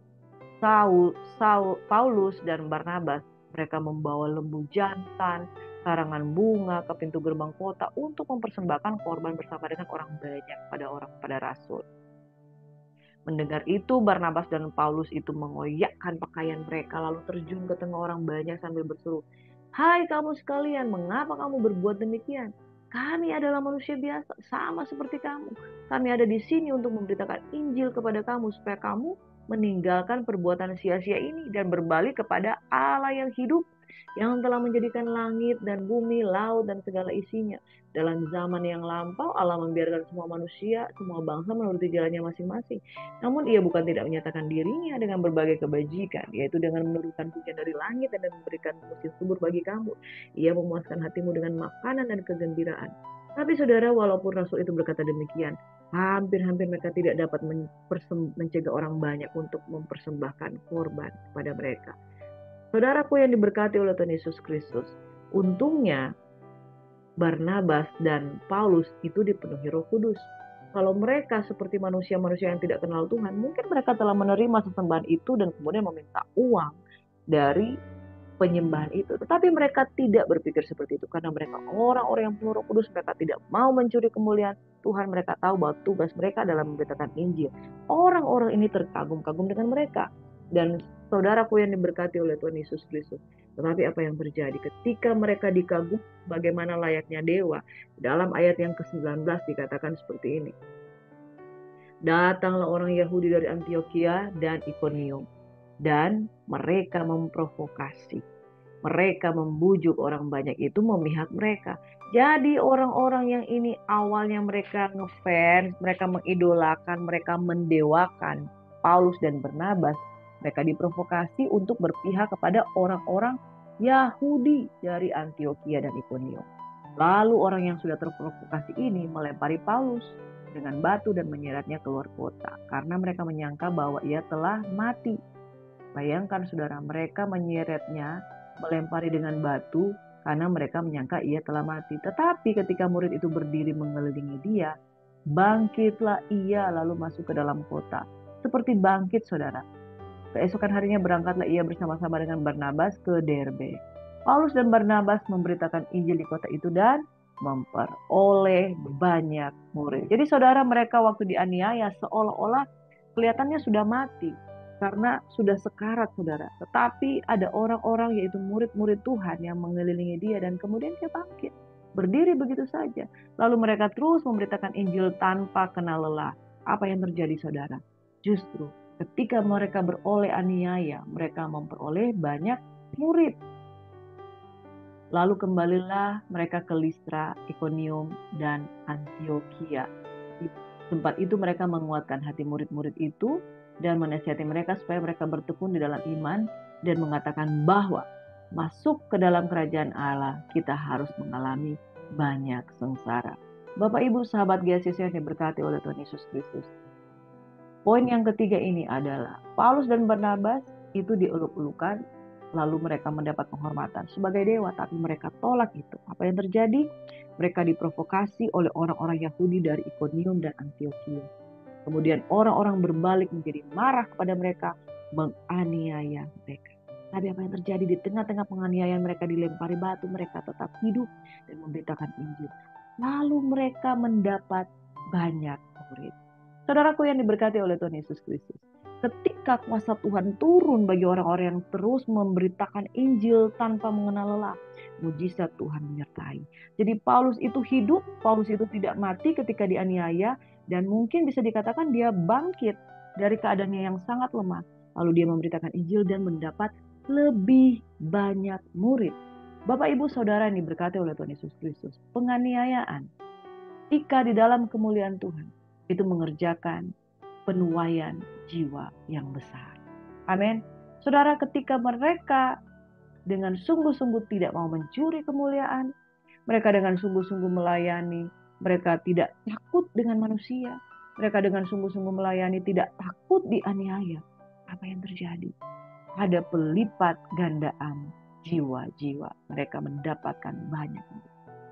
Paulus dan Barnabas, mereka membawa lembu jantan, karangan bunga ke pintu gerbang kota untuk mempersembahkan korban bersama dengan orang banyak pada rasul. Mendengar itu, Barnabas dan Paulus itu mengoyakkan pakaian mereka, lalu terjun ke tengah orang banyak sambil berseru, "Hai kamu sekalian, mengapa kamu berbuat demikian? Kami adalah manusia biasa, sama seperti kamu. Kami ada di sini untuk memberitakan Injil kepada kamu, supaya kamu meninggalkan perbuatan sia-sia ini dan berbalik kepada Allah yang hidup, yang telah menjadikan langit dan bumi, laut, dan segala isinya. Dalam zaman yang lampau, Allah membiarkan semua manusia, semua bangsa menuruti jalannya masing-masing. Namun ia bukan tidak menyatakan dirinya dengan berbagai kebajikan, yaitu dengan menurunkan hujan dari langit dan memberikan musim subur bagi kamu. Ia memuaskan hatimu dengan makanan dan kegembiraan. Tapi saudara, walaupun Rasul itu berkata demikian, hampir-hampir mereka tidak dapat mencegah orang banyak untuk mempersembahkan korban kepada mereka. Saudaraku yang diberkati oleh Tuhan Yesus Kristus, untungnya Barnabas dan Paulus itu dipenuhi Roh Kudus. Kalau mereka seperti manusia-manusia yang tidak kenal Tuhan, mungkin mereka telah menerima sesembahan itu dan kemudian meminta uang dari penyembahan itu. Tetapi mereka tidak berpikir seperti itu, karena mereka orang-orang yang penuh Roh Kudus. Mereka tidak mau mencuri kemuliaan Tuhan. Mereka tahu bahwa tugas mereka adalah memberitakan Injil. Orang-orang ini terkagum-kagum dengan mereka. Dan saudaraku yang diberkati oleh Tuhan Yesus Kristus, tetapi apa yang terjadi ketika mereka dikagum bagaimana layaknya dewa? Dalam ayat yang ke-19 dikatakan seperti ini. Datanglah orang Yahudi dari Antioquia dan Ikonium, dan mereka memprovokasi. Mereka membujuk orang banyak itu memihak mereka. Jadi orang-orang yang ini awalnya mereka ngefans, mereka mengidolakan, mereka mendewakan Paulus dan Barnabas. Mereka diprovokasi untuk berpihak kepada orang-orang Yahudi dari Antioquia dan Ikonium. Lalu orang yang sudah terprovokasi ini melempari Paulus dengan batu dan menyeretnya keluar kota, karena mereka menyangka bahwa ia telah mati. Bayangkan saudara, mereka menyeretnya, melempari dengan batu karena mereka menyangka ia telah mati. Tetapi ketika murid itu berdiri mengelilingi dia, bangkitlah ia lalu masuk ke dalam kota. Seperti bangkit saudara. Keesokan harinya berangkatlah ia bersama-sama dengan Barnabas ke Derbe. Paulus dan Barnabas memberitakan Injil di kota itu dan memperoleh banyak murid. Jadi saudara, mereka waktu dianiaya seolah-olah kelihatannya sudah mati karena sudah sekarat saudara. Tetapi ada orang-orang yaitu murid-murid Tuhan yang mengelilingi dia dan kemudian dia bangkit. Berdiri begitu saja. Lalu mereka terus memberitakan Injil tanpa kenal lelah. Apa yang terjadi saudara? Justru ketika mereka beroleh aniaya, mereka memperoleh banyak murid. Lalu kembalilah mereka ke Listra, Ikonium, dan Antioquia. Di tempat itu mereka menguatkan hati murid-murid itu dan menasihati mereka supaya mereka bertekun di dalam iman dan mengatakan bahwa masuk ke dalam kerajaan Allah kita harus mengalami banyak sengsara. Bapak Ibu sahabat GSCC yang diberkati oleh Tuhan Yesus Kristus. Poin yang ketiga ini adalah Paulus dan Barnabas itu dieluk-elukan, lalu mereka mendapat penghormatan sebagai dewa, tapi mereka tolak itu. Apa yang terjadi? Mereka diprovokasi oleh orang-orang Yahudi dari Ikonium dan Antioquia. Kemudian orang-orang berbalik menjadi marah kepada mereka, menganiaya mereka. Tapi apa yang terjadi? Di tengah-tengah penganiayaan mereka dilempari batu, mereka tetap hidup dan memberitakan Injil. Lalu mereka mendapat banyak murid. Saudaraku yang diberkati oleh Tuhan Yesus Kristus, ketika kuasa Tuhan turun bagi orang-orang yang terus memberitakan Injil tanpa mengenal lelah, mujizat Tuhan menyertai. Jadi Paulus itu hidup, Paulus itu tidak mati ketika dianiaya, dan mungkin bisa dikatakan dia bangkit dari keadaannya yang sangat lemah. Lalu dia memberitakan Injil dan mendapat lebih banyak murid. Bapak Ibu Saudara yang diberkati oleh Tuhan Yesus Kristus, penganiayaan jika di dalam kemuliaan Tuhan itu mengerjakan penuaian jiwa yang besar. Amin. Saudara, ketika mereka dengan sungguh-sungguh tidak mau mencuri kemuliaan, mereka dengan sungguh-sungguh melayani, mereka tidak takut dengan manusia, mereka dengan sungguh-sungguh melayani, tidak takut dianiaya. Apa yang terjadi? Ada pelipat gandaan jiwa-jiwa. Mereka mendapatkan banyak.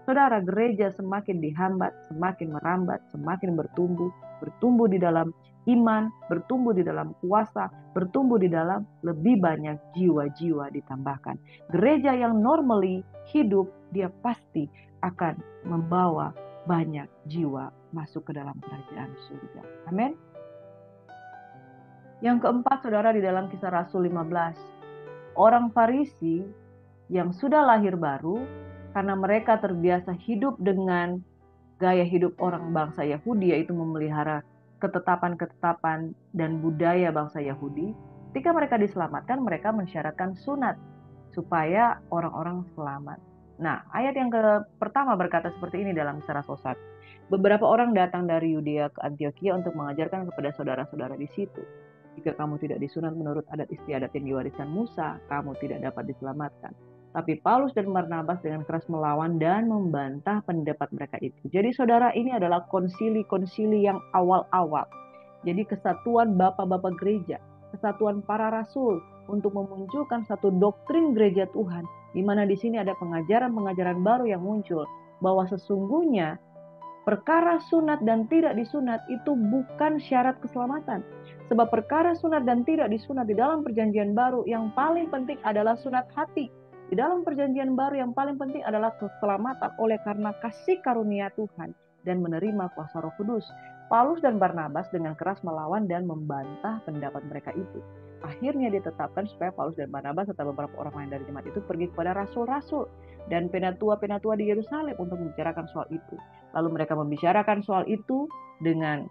Saudara, gereja semakin dihambat, semakin merambat, semakin bertumbuh di dalam iman, bertumbuh di dalam kuasa, bertumbuh di dalam lebih banyak jiwa-jiwa ditambahkan. Gereja yang normally hidup, dia pasti akan membawa banyak jiwa masuk ke dalam kerajaan surga. Amin. Yang keempat, saudara, di dalam Kisah Rasul 15, orang Farisi yang sudah lahir baru, karena mereka terbiasa hidup dengan gaya hidup orang bangsa Yahudi, yaitu memelihara ketetapan-ketetapan dan budaya bangsa Yahudi. Ketika mereka diselamatkan, mereka mensyaratkan sunat supaya orang-orang selamat. Nah, ayat yang pertama berkata seperti ini dalam Kisah Rasul 1. Beberapa orang datang dari Yudea ke Antioquia untuk mengajarkan kepada saudara-saudara di situ. Jika kamu tidak disunat menurut adat istiadat yang diwariskan Musa, kamu tidak dapat diselamatkan. Tapi Paulus dan Barnabas dengan keras melawan dan membantah pendapat mereka itu. Jadi saudara, ini adalah konsili-konsili yang awal-awal. Jadi kesatuan bapak-bapak gereja, kesatuan para rasul untuk memunculkan satu doktrin gereja Tuhan, di mana di sini ada pengajaran-pengajaran baru yang muncul, bahwa sesungguhnya perkara sunat dan tidak disunat itu bukan syarat keselamatan. Sebab perkara sunat dan tidak disunat di dalam perjanjian baru, yang paling penting adalah sunat hati. Di dalam perjanjian baru yang paling penting adalah keselamatan oleh karena kasih karunia Tuhan dan menerima kuasa Roh Kudus. Paulus dan Barnabas dengan keras melawan dan membantah pendapat mereka itu. Akhirnya ditetapkan supaya Paulus dan Barnabas serta beberapa orang lain dari jemaat itu pergi kepada rasul-rasul dan penatua-penatua di Yerusalem untuk membicarakan soal itu. Lalu mereka membicarakan soal itu dengan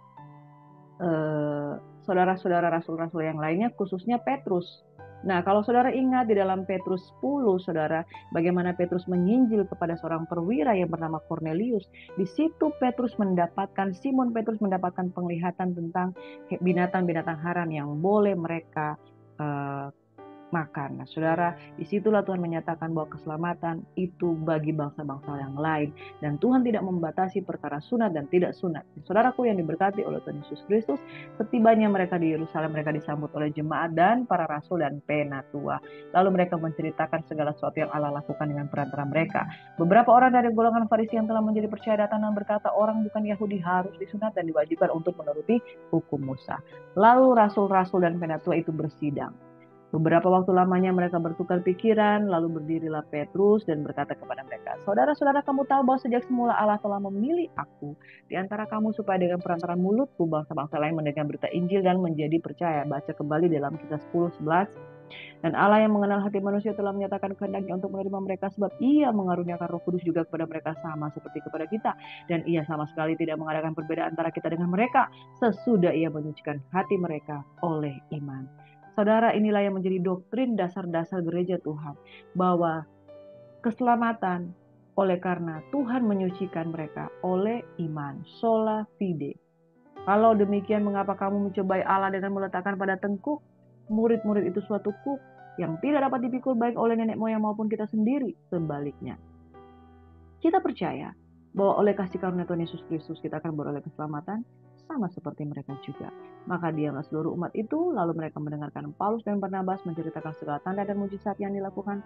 saudara-saudara rasul-rasul yang lainnya, khususnya Petrus. Nah, kalau saudara ingat di dalam Petrus 10, saudara, bagaimana Petrus menginjil kepada seorang perwira yang bernama Cornelius. Di situ Simon Petrus mendapatkan penglihatan tentang binatang-binatang haram yang boleh mereka makan. Nah, saudara, disitulah Tuhan menyatakan bahwa keselamatan itu bagi bangsa-bangsa yang lain. Dan Tuhan tidak membatasi perkara sunat dan tidak sunat. Saudaraku yang diberkati oleh Tuhan Yesus Kristus, setibanya mereka di Yerusalem, mereka disambut oleh jemaat dan para rasul dan penatua. Lalu mereka menceritakan segala sesuatu yang Allah lakukan dengan perantara mereka. Beberapa orang dari golongan Farisi yang telah menjadi percaya datang dan berkata, orang bukan Yahudi harus disunat dan diwajibkan untuk menuruti hukum Musa. Lalu rasul-rasul dan penatua itu bersidang. Beberapa waktu lamanya mereka bertukar pikiran, lalu berdirilah Petrus dan berkata kepada mereka, saudara-saudara, kamu tahu bahwa sejak semula Allah telah memilih aku di antara kamu supaya dengan perantara mulutku bangsa-bangsa lain mendengar berita Injil dan menjadi percaya. Baca kembali dalam Kisah 10:11. Dan Allah yang mengenal hati manusia telah menyatakan kehendaknya untuk menerima mereka, sebab Ia mengaruniakan Roh Kudus juga kepada mereka sama seperti kepada kita. Dan Ia sama sekali tidak mengadakan perbedaan antara kita dengan mereka, sesudah Ia menyucikan hati mereka oleh iman. Saudara, inilah yang menjadi doktrin dasar-dasar gereja Tuhan, bahwa keselamatan oleh karena Tuhan menyucikan mereka oleh iman, sola fide. Kalau demikian, mengapa kamu mencobai Allah dengan meletakkan pada tengkuk murid-murid itu suatu kuk yang tidak dapat dipikul baik oleh nenek moyang maupun kita sendiri? Sebaliknya, kita percaya bahwa oleh kasih karunia Tuhan Yesus Kristus kita akan beroleh keselamatan sama seperti mereka juga. Maka diamlah seluruh umat itu, lalu mereka mendengarkan Paulus dan Barnabas menceritakan segala tanda dan mujizat yang dilakukan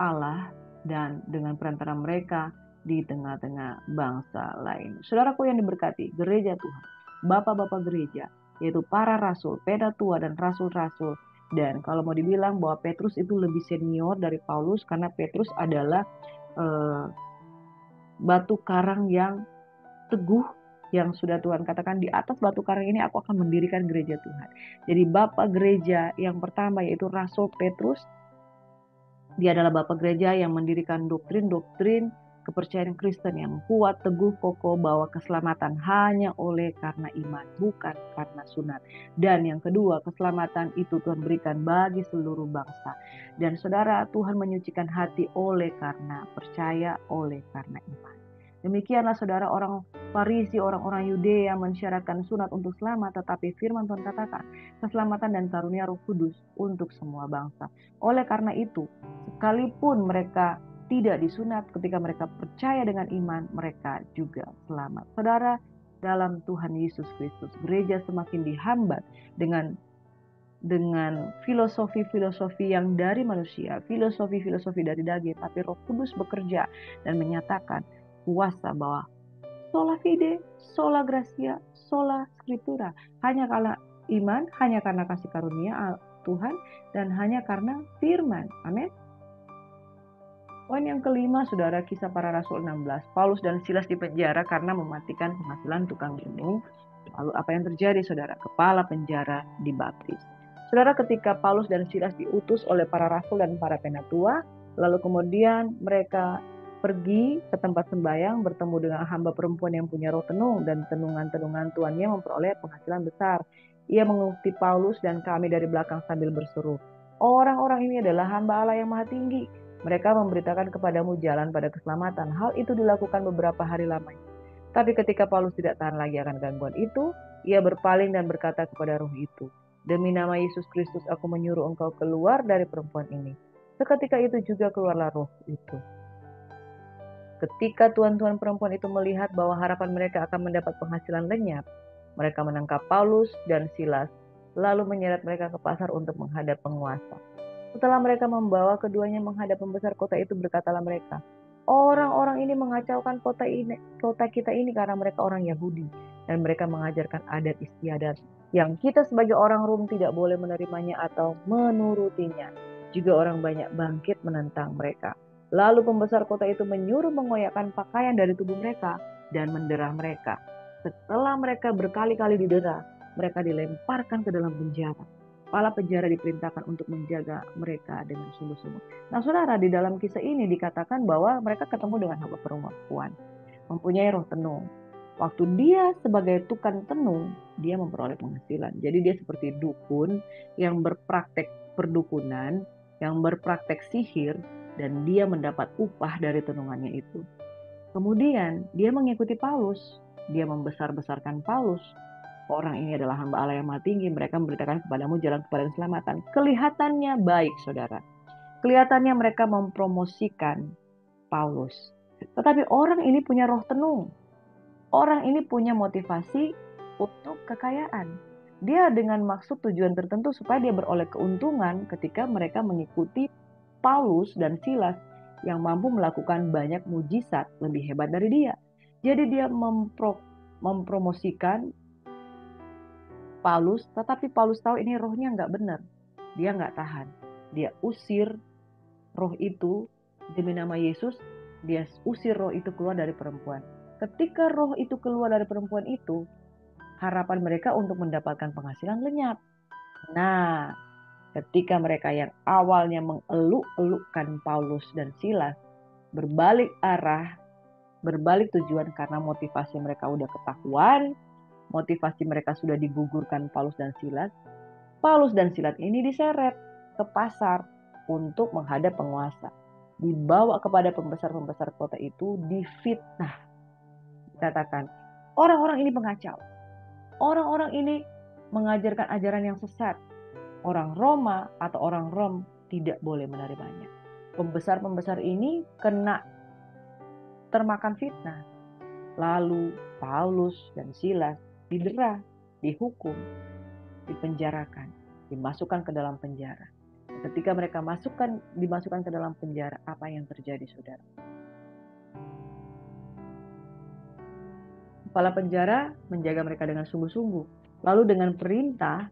Allah dan dengan perantara mereka di tengah-tengah bangsa lain. Saudaraku yang diberkati, gereja Tuhan, bapak-bapak gereja, yaitu para rasul, penatua dan rasul-rasul. Dan kalau mau dibilang bahwa Petrus itu lebih senior dari Paulus, karena Petrus adalah batu karang yang teguh, yang sudah Tuhan katakan, di atas batu karang ini aku akan mendirikan gereja Tuhan. Jadi bapak gereja yang pertama yaitu Rasul Petrus, dia adalah bapak gereja yang mendirikan doktrin-doktrin kepercayaan Kristen yang kuat, teguh, kokoh, bahwa keselamatan hanya oleh karena iman, bukan karena sunat. Dan yang kedua, keselamatan itu Tuhan berikan bagi seluruh bangsa. Dan saudara, Tuhan menyucikan hati oleh karena percaya, oleh karena iman. Demikianlah saudara, orang Farisi, orang-orang Yudea mensyaratkan sunat untuk selamat, tetapi firman Tuhan katakan keselamatan dan karunia Roh Kudus untuk semua bangsa. Oleh karena itu, sekalipun mereka tidak disunat, ketika mereka percaya dengan iman, mereka juga selamat. Saudara, dalam Tuhan Yesus Kristus, gereja semakin dihambat dengan filosofi-filosofi yang dari manusia, filosofi-filosofi dari daging, tapi Roh Kudus bekerja dan menyatakan kuasa bahwa sola fide, sola gratia, sola scriptura, hanya karena iman, hanya karena kasih karunia Tuhan, dan hanya karena firman. Amin. Poin yang kelima, saudara, Kisah Para Rasul 16. Paulus dan Silas dipenjara karena mematikan penghasilan tukang gunung. Lalu apa yang terjadi, saudara? Kepala penjara dibaptis. Saudara, ketika Paulus dan Silas diutus oleh para rasul dan para penatua, lalu kemudian mereka pergi ke tempat sembahyang, bertemu dengan hamba perempuan yang punya roh tenung, dan tenungan-tenungan tuannya memperoleh penghasilan besar. Ia mengikuti Paulus dan kami dari belakang sambil berseru, "Orang-orang ini adalah hamba Allah yang maha tinggi. Mereka memberitakan kepadamu jalan pada keselamatan." Hal itu dilakukan beberapa hari lamanya. Tapi ketika Paulus tidak tahan lagi akan gangguan itu, ia berpaling dan berkata kepada roh itu, "Demi nama Yesus Kristus aku menyuruh engkau keluar dari perempuan ini." Seketika itu juga keluarlah roh itu. Ketika tuan-tuan perempuan itu melihat bahwa harapan mereka akan mendapat penghasilan lenyap, mereka menangkap Paulus dan Silas, lalu menyeret mereka ke pasar untuk menghadap penguasa. Setelah mereka membawa keduanya menghadap pembesar kota itu, berkatalah mereka, "Orang-orang ini mengacaukan kota kita ini karena mereka orang Yahudi, dan mereka mengajarkan adat istiadat yang kita sebagai orang Rom tidak boleh menerimanya atau menurutinya." Juga orang banyak bangkit menentang mereka. Lalu pembesar kota itu menyuruh mengoyakkan pakaian dari tubuh mereka dan mendera mereka. Setelah mereka berkali-kali didera, mereka dilemparkan ke dalam penjara. Kepala penjara diperintahkan untuk menjaga mereka dengan sungguh-sungguh. Nah, saudara, di dalam kisah ini dikatakan bahwa mereka ketemu dengan hamba perempuan, mempunyai roh tenung. Waktu dia sebagai tukang tenung, dia memperoleh penghasilan. Jadi dia seperti dukun yang berpraktek perdukunan, yang berpraktek sihir, dan dia mendapat upah dari tenungannya itu. Kemudian dia mengikuti Paulus, dia membesar-besarkan Paulus. Orang ini adalah hamba Allah yang maha tinggi, mereka memberitakan kepadamu jalan kepada keselamatan. Kelihatannya baik, saudara. Kelihatannya mereka mempromosikan Paulus. Tetapi orang ini punya roh tenung. Orang ini punya motivasi untuk kekayaan. Dia dengan maksud tujuan tertentu supaya dia beroleh keuntungan ketika mereka mengikuti Paulus dan Silas yang mampu melakukan banyak mujizat lebih hebat dari dia. Jadi dia mempromosikan Paulus, tetapi Paulus tahu ini rohnya nggak benar. Dia nggak tahan. Dia usir roh itu demi nama Yesus. Dia usir roh itu keluar dari perempuan. Ketika roh itu keluar dari perempuan itu, harapan mereka untuk mendapatkan penghasilan lenyap. Nah, ketika mereka yang awalnya mengeluk-elukkan Paulus dan Silas berbalik arah, berbalik tujuan karena motivasi mereka udah ketahuan, motivasi mereka sudah digugurkan Paulus dan Silas. Paulus dan Silas ini diseret ke pasar untuk menghadap penguasa. Dibawa kepada pembesar-pembesar kota itu, difitnah. Dikatakan, orang-orang ini pengacau. Orang-orang ini mengajarkan ajaran yang sesat. Orang Roma atau orang Rom tidak boleh menerimanya. Pembesar-pembesar ini kena termakan fitnah. Lalu Paulus dan Silas didera, dihukum, dipenjarakan, dimasukkan ke dalam penjara. Ketika mereka dimasukkan ke dalam penjara, apa yang terjadi, saudara? Kepala penjara menjaga mereka dengan sungguh-sungguh. Lalu dengan perintah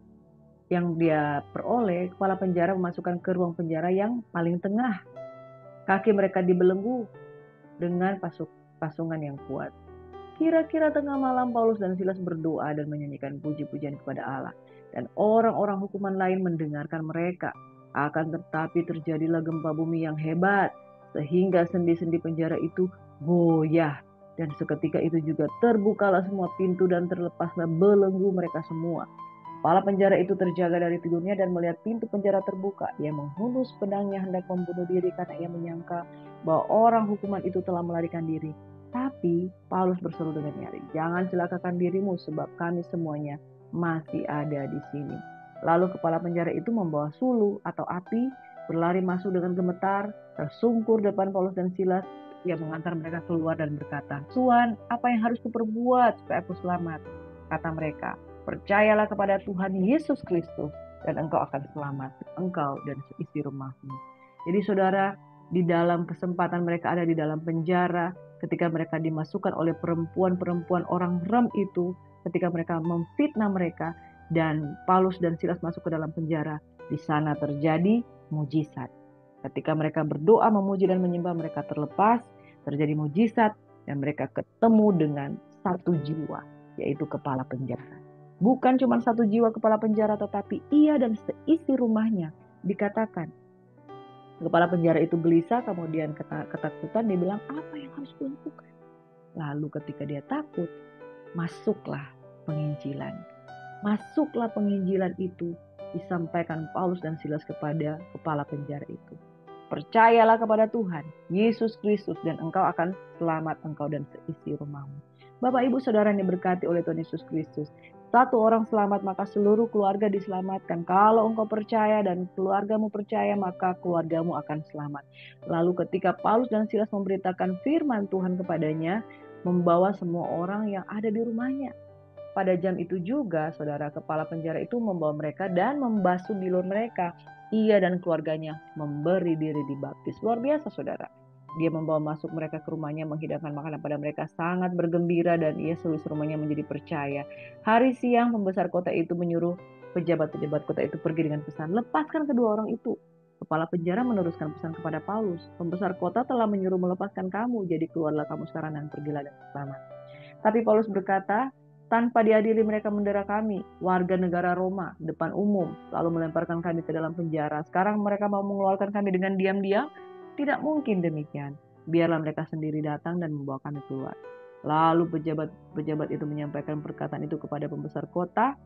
yang dia peroleh, kepala penjara memasukkan ke ruang penjara yang paling tengah. Kaki mereka dibelenggu dengan pasungan yang kuat. Kira-kira tengah malam Paulus dan Silas berdoa dan menyanyikan puji-pujian kepada Allah. Dan orang-orang hukuman lain mendengarkan mereka. Akan tetapi terjadilah gempa bumi yang hebat, sehingga sendi-sendi penjara itu goyah. Dan seketika itu juga terbukalah semua pintu dan terlepaslah belenggu mereka semua. Kepala penjara itu terjaga dari tidurnya dan melihat pintu penjara terbuka. Ia menghunus pedangnya hendak membunuh diri karena ia menyangka bahwa orang hukuman itu telah melarikan diri. Tapi Paulus berseru dengan nyaring, "Jangan celakakan dirimu sebab kami semuanya masih ada di sini." Lalu kepala penjara itu membawa sulu atau api, berlari masuk dengan gemetar, tersungkur depan Paulus dan Silas. Ia mengantar mereka keluar dan berkata, "Tuan, apa yang harus kuperbuat supaya aku selamat?" Kata mereka, "Percayalah kepada Tuhan Yesus Kristus dan engkau akan selamat, engkau dan seisi rumahmu." Jadi saudara, di dalam kesempatan mereka ada di dalam penjara, ketika mereka dimasukkan oleh perempuan-perempuan orang Rom itu, ketika mereka memfitnah mereka, dan Paulus dan Silas masuk ke dalam penjara, di sana terjadi mujizat. Ketika mereka berdoa, memuji dan menyembah, mereka terlepas, terjadi mujizat, dan mereka ketemu dengan satu jiwa. yaitu kepala penjara. Bukan cuma satu jiwa kepala penjara, tetapi ia dan seisi rumahnya. Dikatakan kepala penjara itu gelisah, kemudian ketakutan, dia bilang, apa yang harus kulakukan? Lalu ketika dia takut, masuklah penginjilan. Masuklah penginjilan itu disampaikan Paulus dan Silas kepada kepala penjara itu. Percayalah kepada Tuhan Yesus Kristus dan engkau akan selamat, engkau dan seisi rumahmu. Bapak Ibu Saudara yang diberkati oleh Tuhan Yesus Kristus, satu orang selamat maka seluruh keluarga diselamatkan. Kalau engkau percaya dan keluargamu percaya, maka keluargamu akan selamat. Lalu ketika Paulus dan Silas memberitakan firman Tuhan kepadanya, membawa semua orang yang ada di rumahnya. Pada jam itu juga, saudara, kepala penjara itu membawa mereka dan membasuh bilur mereka. Ia dan keluarganya memberi diri dibaptis. Luar biasa, saudara. Dia membawa masuk mereka ke rumahnya, menghidangkan makanan pada mereka, sangat bergembira, dan ia seluruh rumahnya menjadi percaya. Hari siang, pembesar kota itu menyuruh pejabat-pejabat kota itu pergi dengan pesan, lepaskan kedua orang itu. Kepala penjara meneruskan pesan kepada Paulus, pembesar kota telah menyuruh melepaskan kamu, jadi keluarlah kamu sekarang dan pergilah dengan selamat. Tapi Paulus berkata, tanpa diadili mereka mendera kami, warga negara Roma, depan umum, lalu melemparkan kami ke dalam penjara. Sekarang mereka mau mengeluarkan kami dengan diam-diam? Tidak mungkin demikian. Biarlah mereka sendiri datang dan membawa kami keluar. Lalu pejabat itu menyampaikan perkataan itu kepada pembesar kota.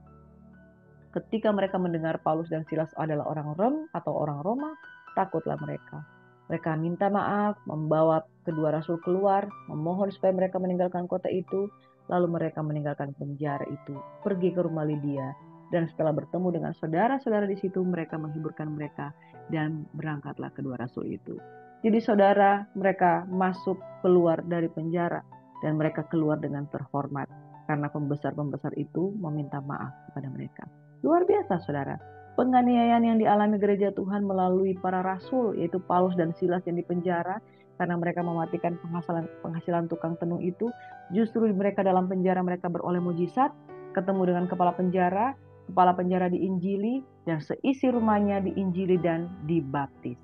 Ketika mereka mendengar Paulus dan Silas adalah orang Rom atau orang Roma, takutlah mereka. Mereka minta maaf, membawa kedua rasul keluar, memohon supaya mereka meninggalkan kota itu. Lalu mereka meninggalkan penjara itu, pergi ke rumah Lydia, dan setelah bertemu dengan saudara-saudara di situ, mereka menghiburkan mereka dan berangkatlah kedua rasul itu. Jadi saudara, mereka masuk keluar dari penjara dan mereka keluar dengan terhormat karena pembesar-pembesar itu meminta maaf kepada mereka. Luar biasa, saudara. Penganiayaan yang dialami gereja Tuhan melalui para rasul, yaitu Paulus dan Silas yang dipenjara karena mereka mematikan penghasilan tukang tenung itu. Justru mereka dalam penjara mereka beroleh mujizat, ketemu dengan kepala penjara diinjili, dan seisi rumahnya diinjili dan dibaptis.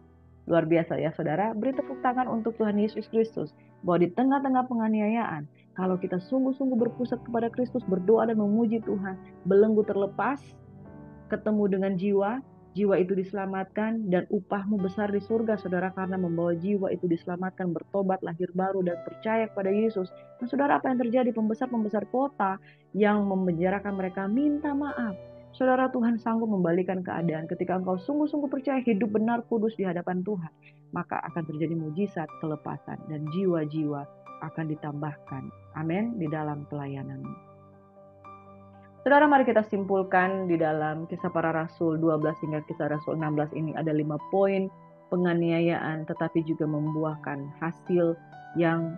Luar biasa ya saudara, beri tepuk tangan untuk Tuhan Yesus Kristus, bahwa di tengah-tengah penganiayaan, kalau kita sungguh-sungguh berpusat kepada Kristus, berdoa dan memuji Tuhan, belenggu terlepas, ketemu dengan jiwa itu diselamatkan, dan upahmu besar di surga, saudara, karena membawa jiwa itu diselamatkan, bertobat, lahir baru, dan percaya kepada Yesus. Nah, saudara, apa yang terjadi? Pembesar-pembesar kota yang memenjarakan mereka minta maaf. Saudara, Tuhan sanggup membalikan keadaan. Ketika engkau sungguh-sungguh percaya hidup benar kudus di hadapan Tuhan, maka akan terjadi mujizat, kelepasan, dan jiwa-jiwa akan ditambahkan. Amin, di dalam pelayananmu. Saudara, mari kita simpulkan di dalam Kisah Para Rasul 12 hingga Kisah Rasul 16 ini ada 5 poin penganiayaan, tetapi juga membuahkan hasil yang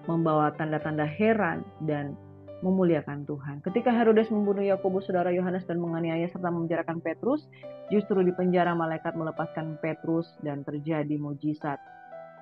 membawa tanda-tanda heran dan memuliakan Tuhan. Ketika Herodes membunuh Yakobus, saudara Yohanes, dan menganiaya serta memenjarakan Petrus, justru di penjara malaikat melepaskan Petrus dan terjadi mujizat.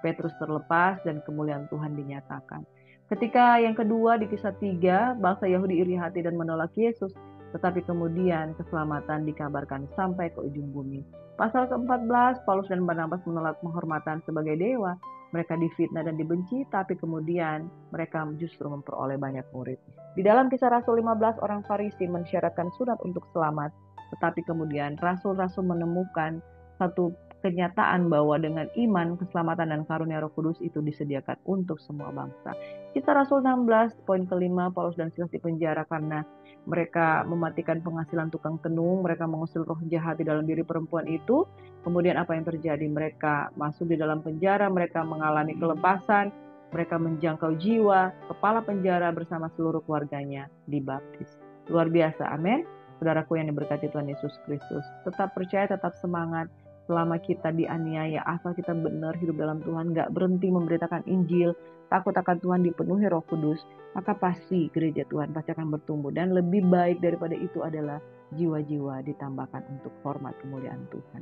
Petrus terlepas dan kemuliaan Tuhan dinyatakan. Ketika yang kedua di Kisah 3, bangsa Yahudi iri hati dan menolak Yesus, tetapi kemudian keselamatan dikabarkan sampai ke ujung bumi. Pasal ke-14, Paulus dan Barnabas menolak penghormatan sebagai dewa. Mereka difitnah dan dibenci, tapi kemudian mereka justru memperoleh banyak murid. Di dalam Kisah Rasul 15, orang Farisi mensyaratkan sunat untuk selamat, tetapi kemudian rasul-rasul menemukan satu kenyataan bahwa dengan iman, keselamatan, dan karunia Roh Kudus itu disediakan untuk semua bangsa. Kisah Rasul 16, poin kelima, Paulus dan Silas dipenjara karena mereka mematikan penghasilan tukang tenung, mereka mengusir roh jahat di dalam diri perempuan itu. Kemudian apa yang terjadi? Mereka masuk di dalam penjara, mereka mengalami kelepasan, mereka menjangkau jiwa, kepala penjara bersama seluruh keluarganya dibaptis. Luar biasa, amin. Saudaraku yang diberkati Tuhan Yesus Kristus, tetap percaya, tetap semangat. Selama kita dianiaya, asal kita benar hidup dalam Tuhan, gak berhenti memberitakan Injil, takut akan Tuhan, dipenuhi Roh Kudus, maka pasti gereja Tuhan pasti akan bertumbuh. Dan lebih baik daripada itu adalah jiwa-jiwa ditambahkan untuk hormat kemuliaan Tuhan.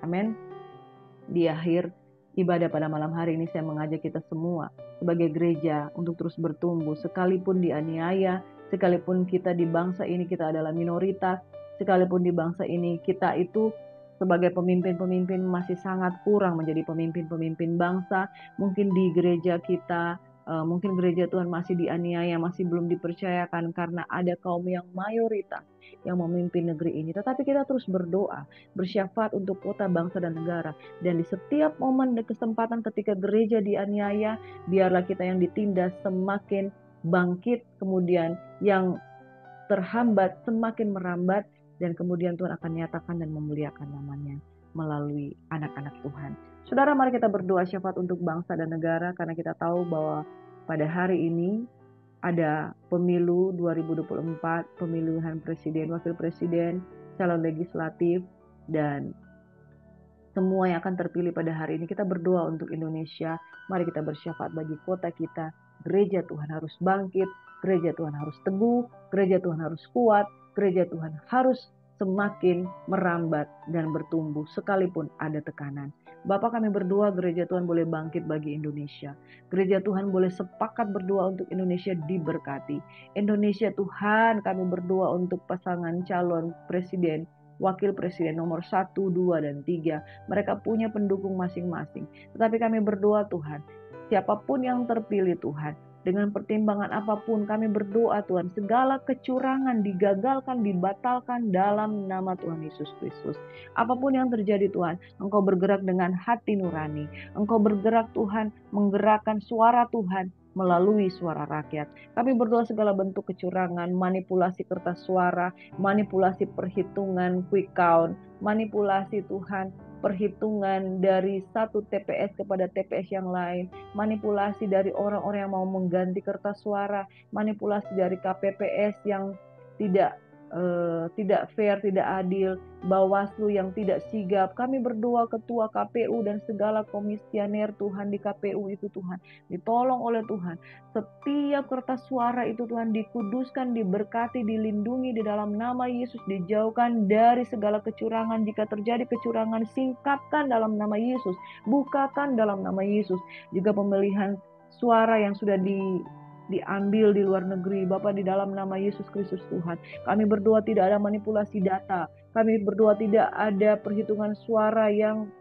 Amin. Di akhir ibadah pada malam hari ini saya mengajak kita semua sebagai gereja untuk terus bertumbuh, sekalipun dianiaya, sekalipun kita di bangsa ini kita adalah minoritas, sekalipun di bangsa ini kita itu sebagai pemimpin-pemimpin masih sangat kurang menjadi pemimpin-pemimpin bangsa. Mungkin di gereja kita Mungkin gereja Tuhan masih dianiaya, masih belum dipercayakan karena ada kaum yang mayoritas yang memimpin negeri ini. Tetapi kita terus berdoa, bersyafaat untuk kota, bangsa, dan negara. Dan di setiap momen dan kesempatan ketika gereja dianiaya, biarlah kita yang ditindas semakin bangkit, kemudian yang terhambat semakin merambat, dan kemudian Tuhan akan nyatakan dan memuliakan namanya melalui anak-anak Tuhan. Saudara, mari kita berdoa syafaat untuk bangsa dan negara, karena kita tahu bahwa pada hari ini ada pemilu 2024, pemilihan presiden, wakil presiden, calon legislatif, dan semua yang akan terpilih pada hari ini. Kita berdoa untuk Indonesia. Mari kita bersyafaat bagi kota kita. Gereja Tuhan harus bangkit, gereja Tuhan harus teguh, gereja Tuhan harus kuat, gereja Tuhan harus semakin merambat dan bertumbuh sekalipun ada tekanan. Bapak, kami berdoa gereja Tuhan boleh bangkit bagi Indonesia. Gereja Tuhan boleh sepakat berdoa untuk Indonesia diberkati. Indonesia Tuhan, kami berdoa untuk pasangan calon presiden, wakil presiden nomor 1, 2, dan 3. Mereka punya pendukung masing-masing. Tetapi kami berdoa Tuhan, siapapun yang terpilih Tuhan, dengan pertimbangan apapun kami berdoa Tuhan, segala kecurangan digagalkan, dibatalkan dalam nama Tuhan Yesus Kristus. Apapun yang terjadi Tuhan, Engkau bergerak dengan hati nurani. Engkau bergerak Tuhan, menggerakkan suara Tuhan melalui suara rakyat. Kami berdoa segala bentuk kecurangan, manipulasi kertas suara, manipulasi perhitungan quick count, manipulasi Tuhan, perhitungan dari satu TPS kepada TPS yang lain, manipulasi dari orang-orang yang mau mengganti kertas suara, manipulasi dari KPPS yang tidak fair, tidak adil, Bawaslu yang tidak sigap. Kami berdoa ketua KPU dan segala komisioner Tuhan di KPU itu Tuhan, ditolong oleh Tuhan. Setiap kertas suara itu Tuhan dikuduskan, diberkati, dilindungi di dalam nama Yesus, dijauhkan dari segala kecurangan. Jika terjadi kecurangan, singkapkan dalam nama Yesus, bukakan dalam nama Yesus. Juga pemilihan suara yang sudah diambil di luar negeri, Bapak, di dalam nama Yesus Kristus Tuhan, kami berdoa tidak ada manipulasi data, kami berdoa tidak ada perhitungan suara yang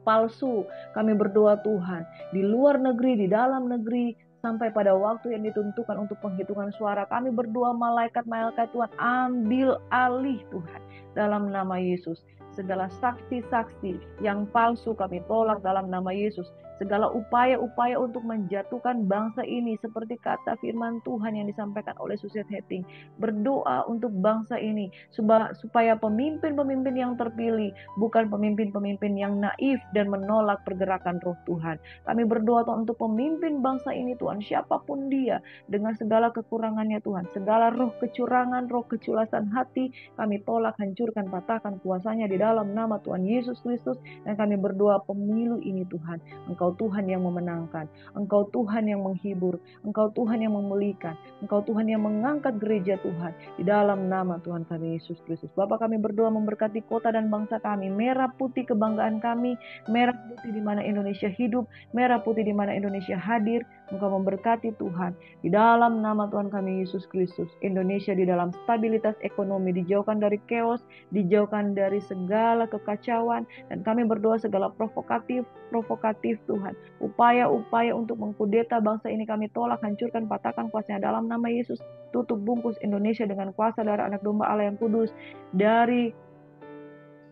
palsu. Kami berdoa Tuhan, di luar negeri, di dalam negeri, sampai pada waktu yang ditentukan untuk penghitungan suara, kami berdoa malaikat-malaikat Tuhan ambil alih Tuhan dalam nama Yesus. Segala saksi-saksi yang palsu kami tolak dalam nama Yesus. Segala upaya-upaya untuk menjatuhkan bangsa ini, seperti kata firman Tuhan yang disampaikan oleh Susiat Heting, berdoa untuk bangsa ini supaya pemimpin-pemimpin yang terpilih bukan pemimpin-pemimpin yang naif dan menolak pergerakan roh Tuhan. Kami berdoa Tuhan untuk pemimpin bangsa ini Tuhan, siapapun dia, dengan segala kekurangannya Tuhan, segala roh kecurangan, roh keculasan hati, kami tolak, hancurkan, patahkan kuasanya di dalam nama Tuhan Yesus Kristus. Dan kami berdoa pemilu ini Tuhan, Engkau Tuhan yang memenangkan, Engkau Tuhan yang menghibur, Engkau Tuhan yang memulihkan, Engkau Tuhan yang mengangkat gereja Tuhan di dalam nama Tuhan kami Yesus Kristus. Bapak, kami berdoa memberkati kota dan bangsa kami, merah putih kebanggaan kami, merah putih di mana Indonesia hidup, merah putih di mana Indonesia hadir. Engkau memberkati Tuhan di dalam nama Tuhan kami Yesus Kristus. Indonesia di dalam stabilitas ekonomi, dijauhkan dari chaos, dijauhkan dari segala kekacauan, dan kami berdoa segala provokatif Tuhan, upaya-upaya untuk mengkudeta bangsa ini kami tolak, hancurkan, patahkan kuasanya dalam nama Yesus. Tutup bungkus Indonesia dengan kuasa darah anak domba Allah yang kudus, dari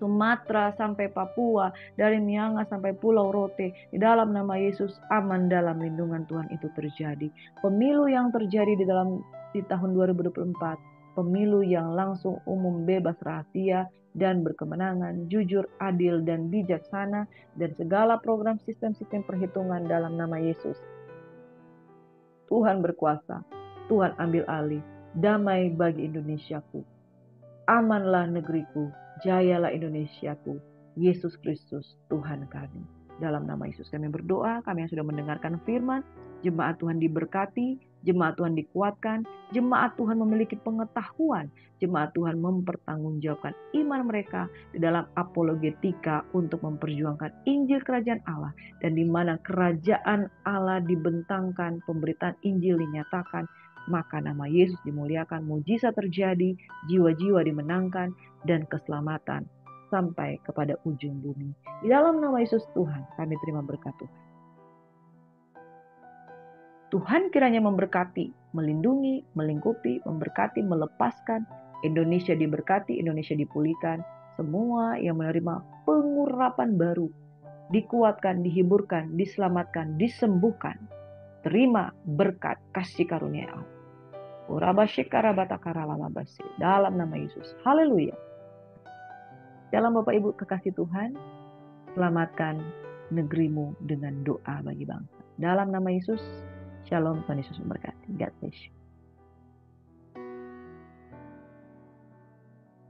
Sumatera sampai Papua, dari Miangas sampai Pulau Rote, di dalam nama Yesus, aman dalam lindungan Tuhan itu terjadi. Pemilu yang terjadi di tahun 2024, pemilu yang langsung, umum, bebas, rahasia, dan berkemenangan, jujur, adil, dan bijaksana, dan segala program sistem-sistem perhitungan dalam nama Yesus. Tuhan berkuasa, Tuhan ambil alih, damai bagi Indonesiaku, amanlah negeriku, jayalah Indonesiaku, Yesus Kristus Tuhan kami. Dalam nama Yesus kami berdoa, kami yang sudah mendengarkan firman, jemaat Tuhan diberkati, jemaat Tuhan dikuatkan, jemaat Tuhan memiliki pengetahuan, jemaat Tuhan mempertanggungjawabkan iman mereka di dalam apologetika untuk memperjuangkan Injil Kerajaan Allah, dan di mana Kerajaan Allah dibentangkan, pemberitaan Injil dinyatakan, maka nama Yesus dimuliakan, mujizat terjadi, jiwa-jiwa dimenangkan, dan keselamatan sampai kepada ujung bumi. Di dalam nama Yesus Tuhan, kami terima berkat Tuhan. Tuhan kiranya memberkati, melindungi, melingkupi, memberkati, melepaskan. Indonesia diberkati, Indonesia dipulihkan. Semua yang menerima pengurapan baru, dikuatkan, dihiburkan, diselamatkan, disembuhkan. Terima berkat kasih karunia Allah. Dalam nama Yesus. Haleluya. Dalam Bapak Ibu kekasih Tuhan, selamatkan negerimu dengan doa bagi bangsa. Dalam nama Yesus, Shalom, Tuhan Yesus memberkati. God bless you.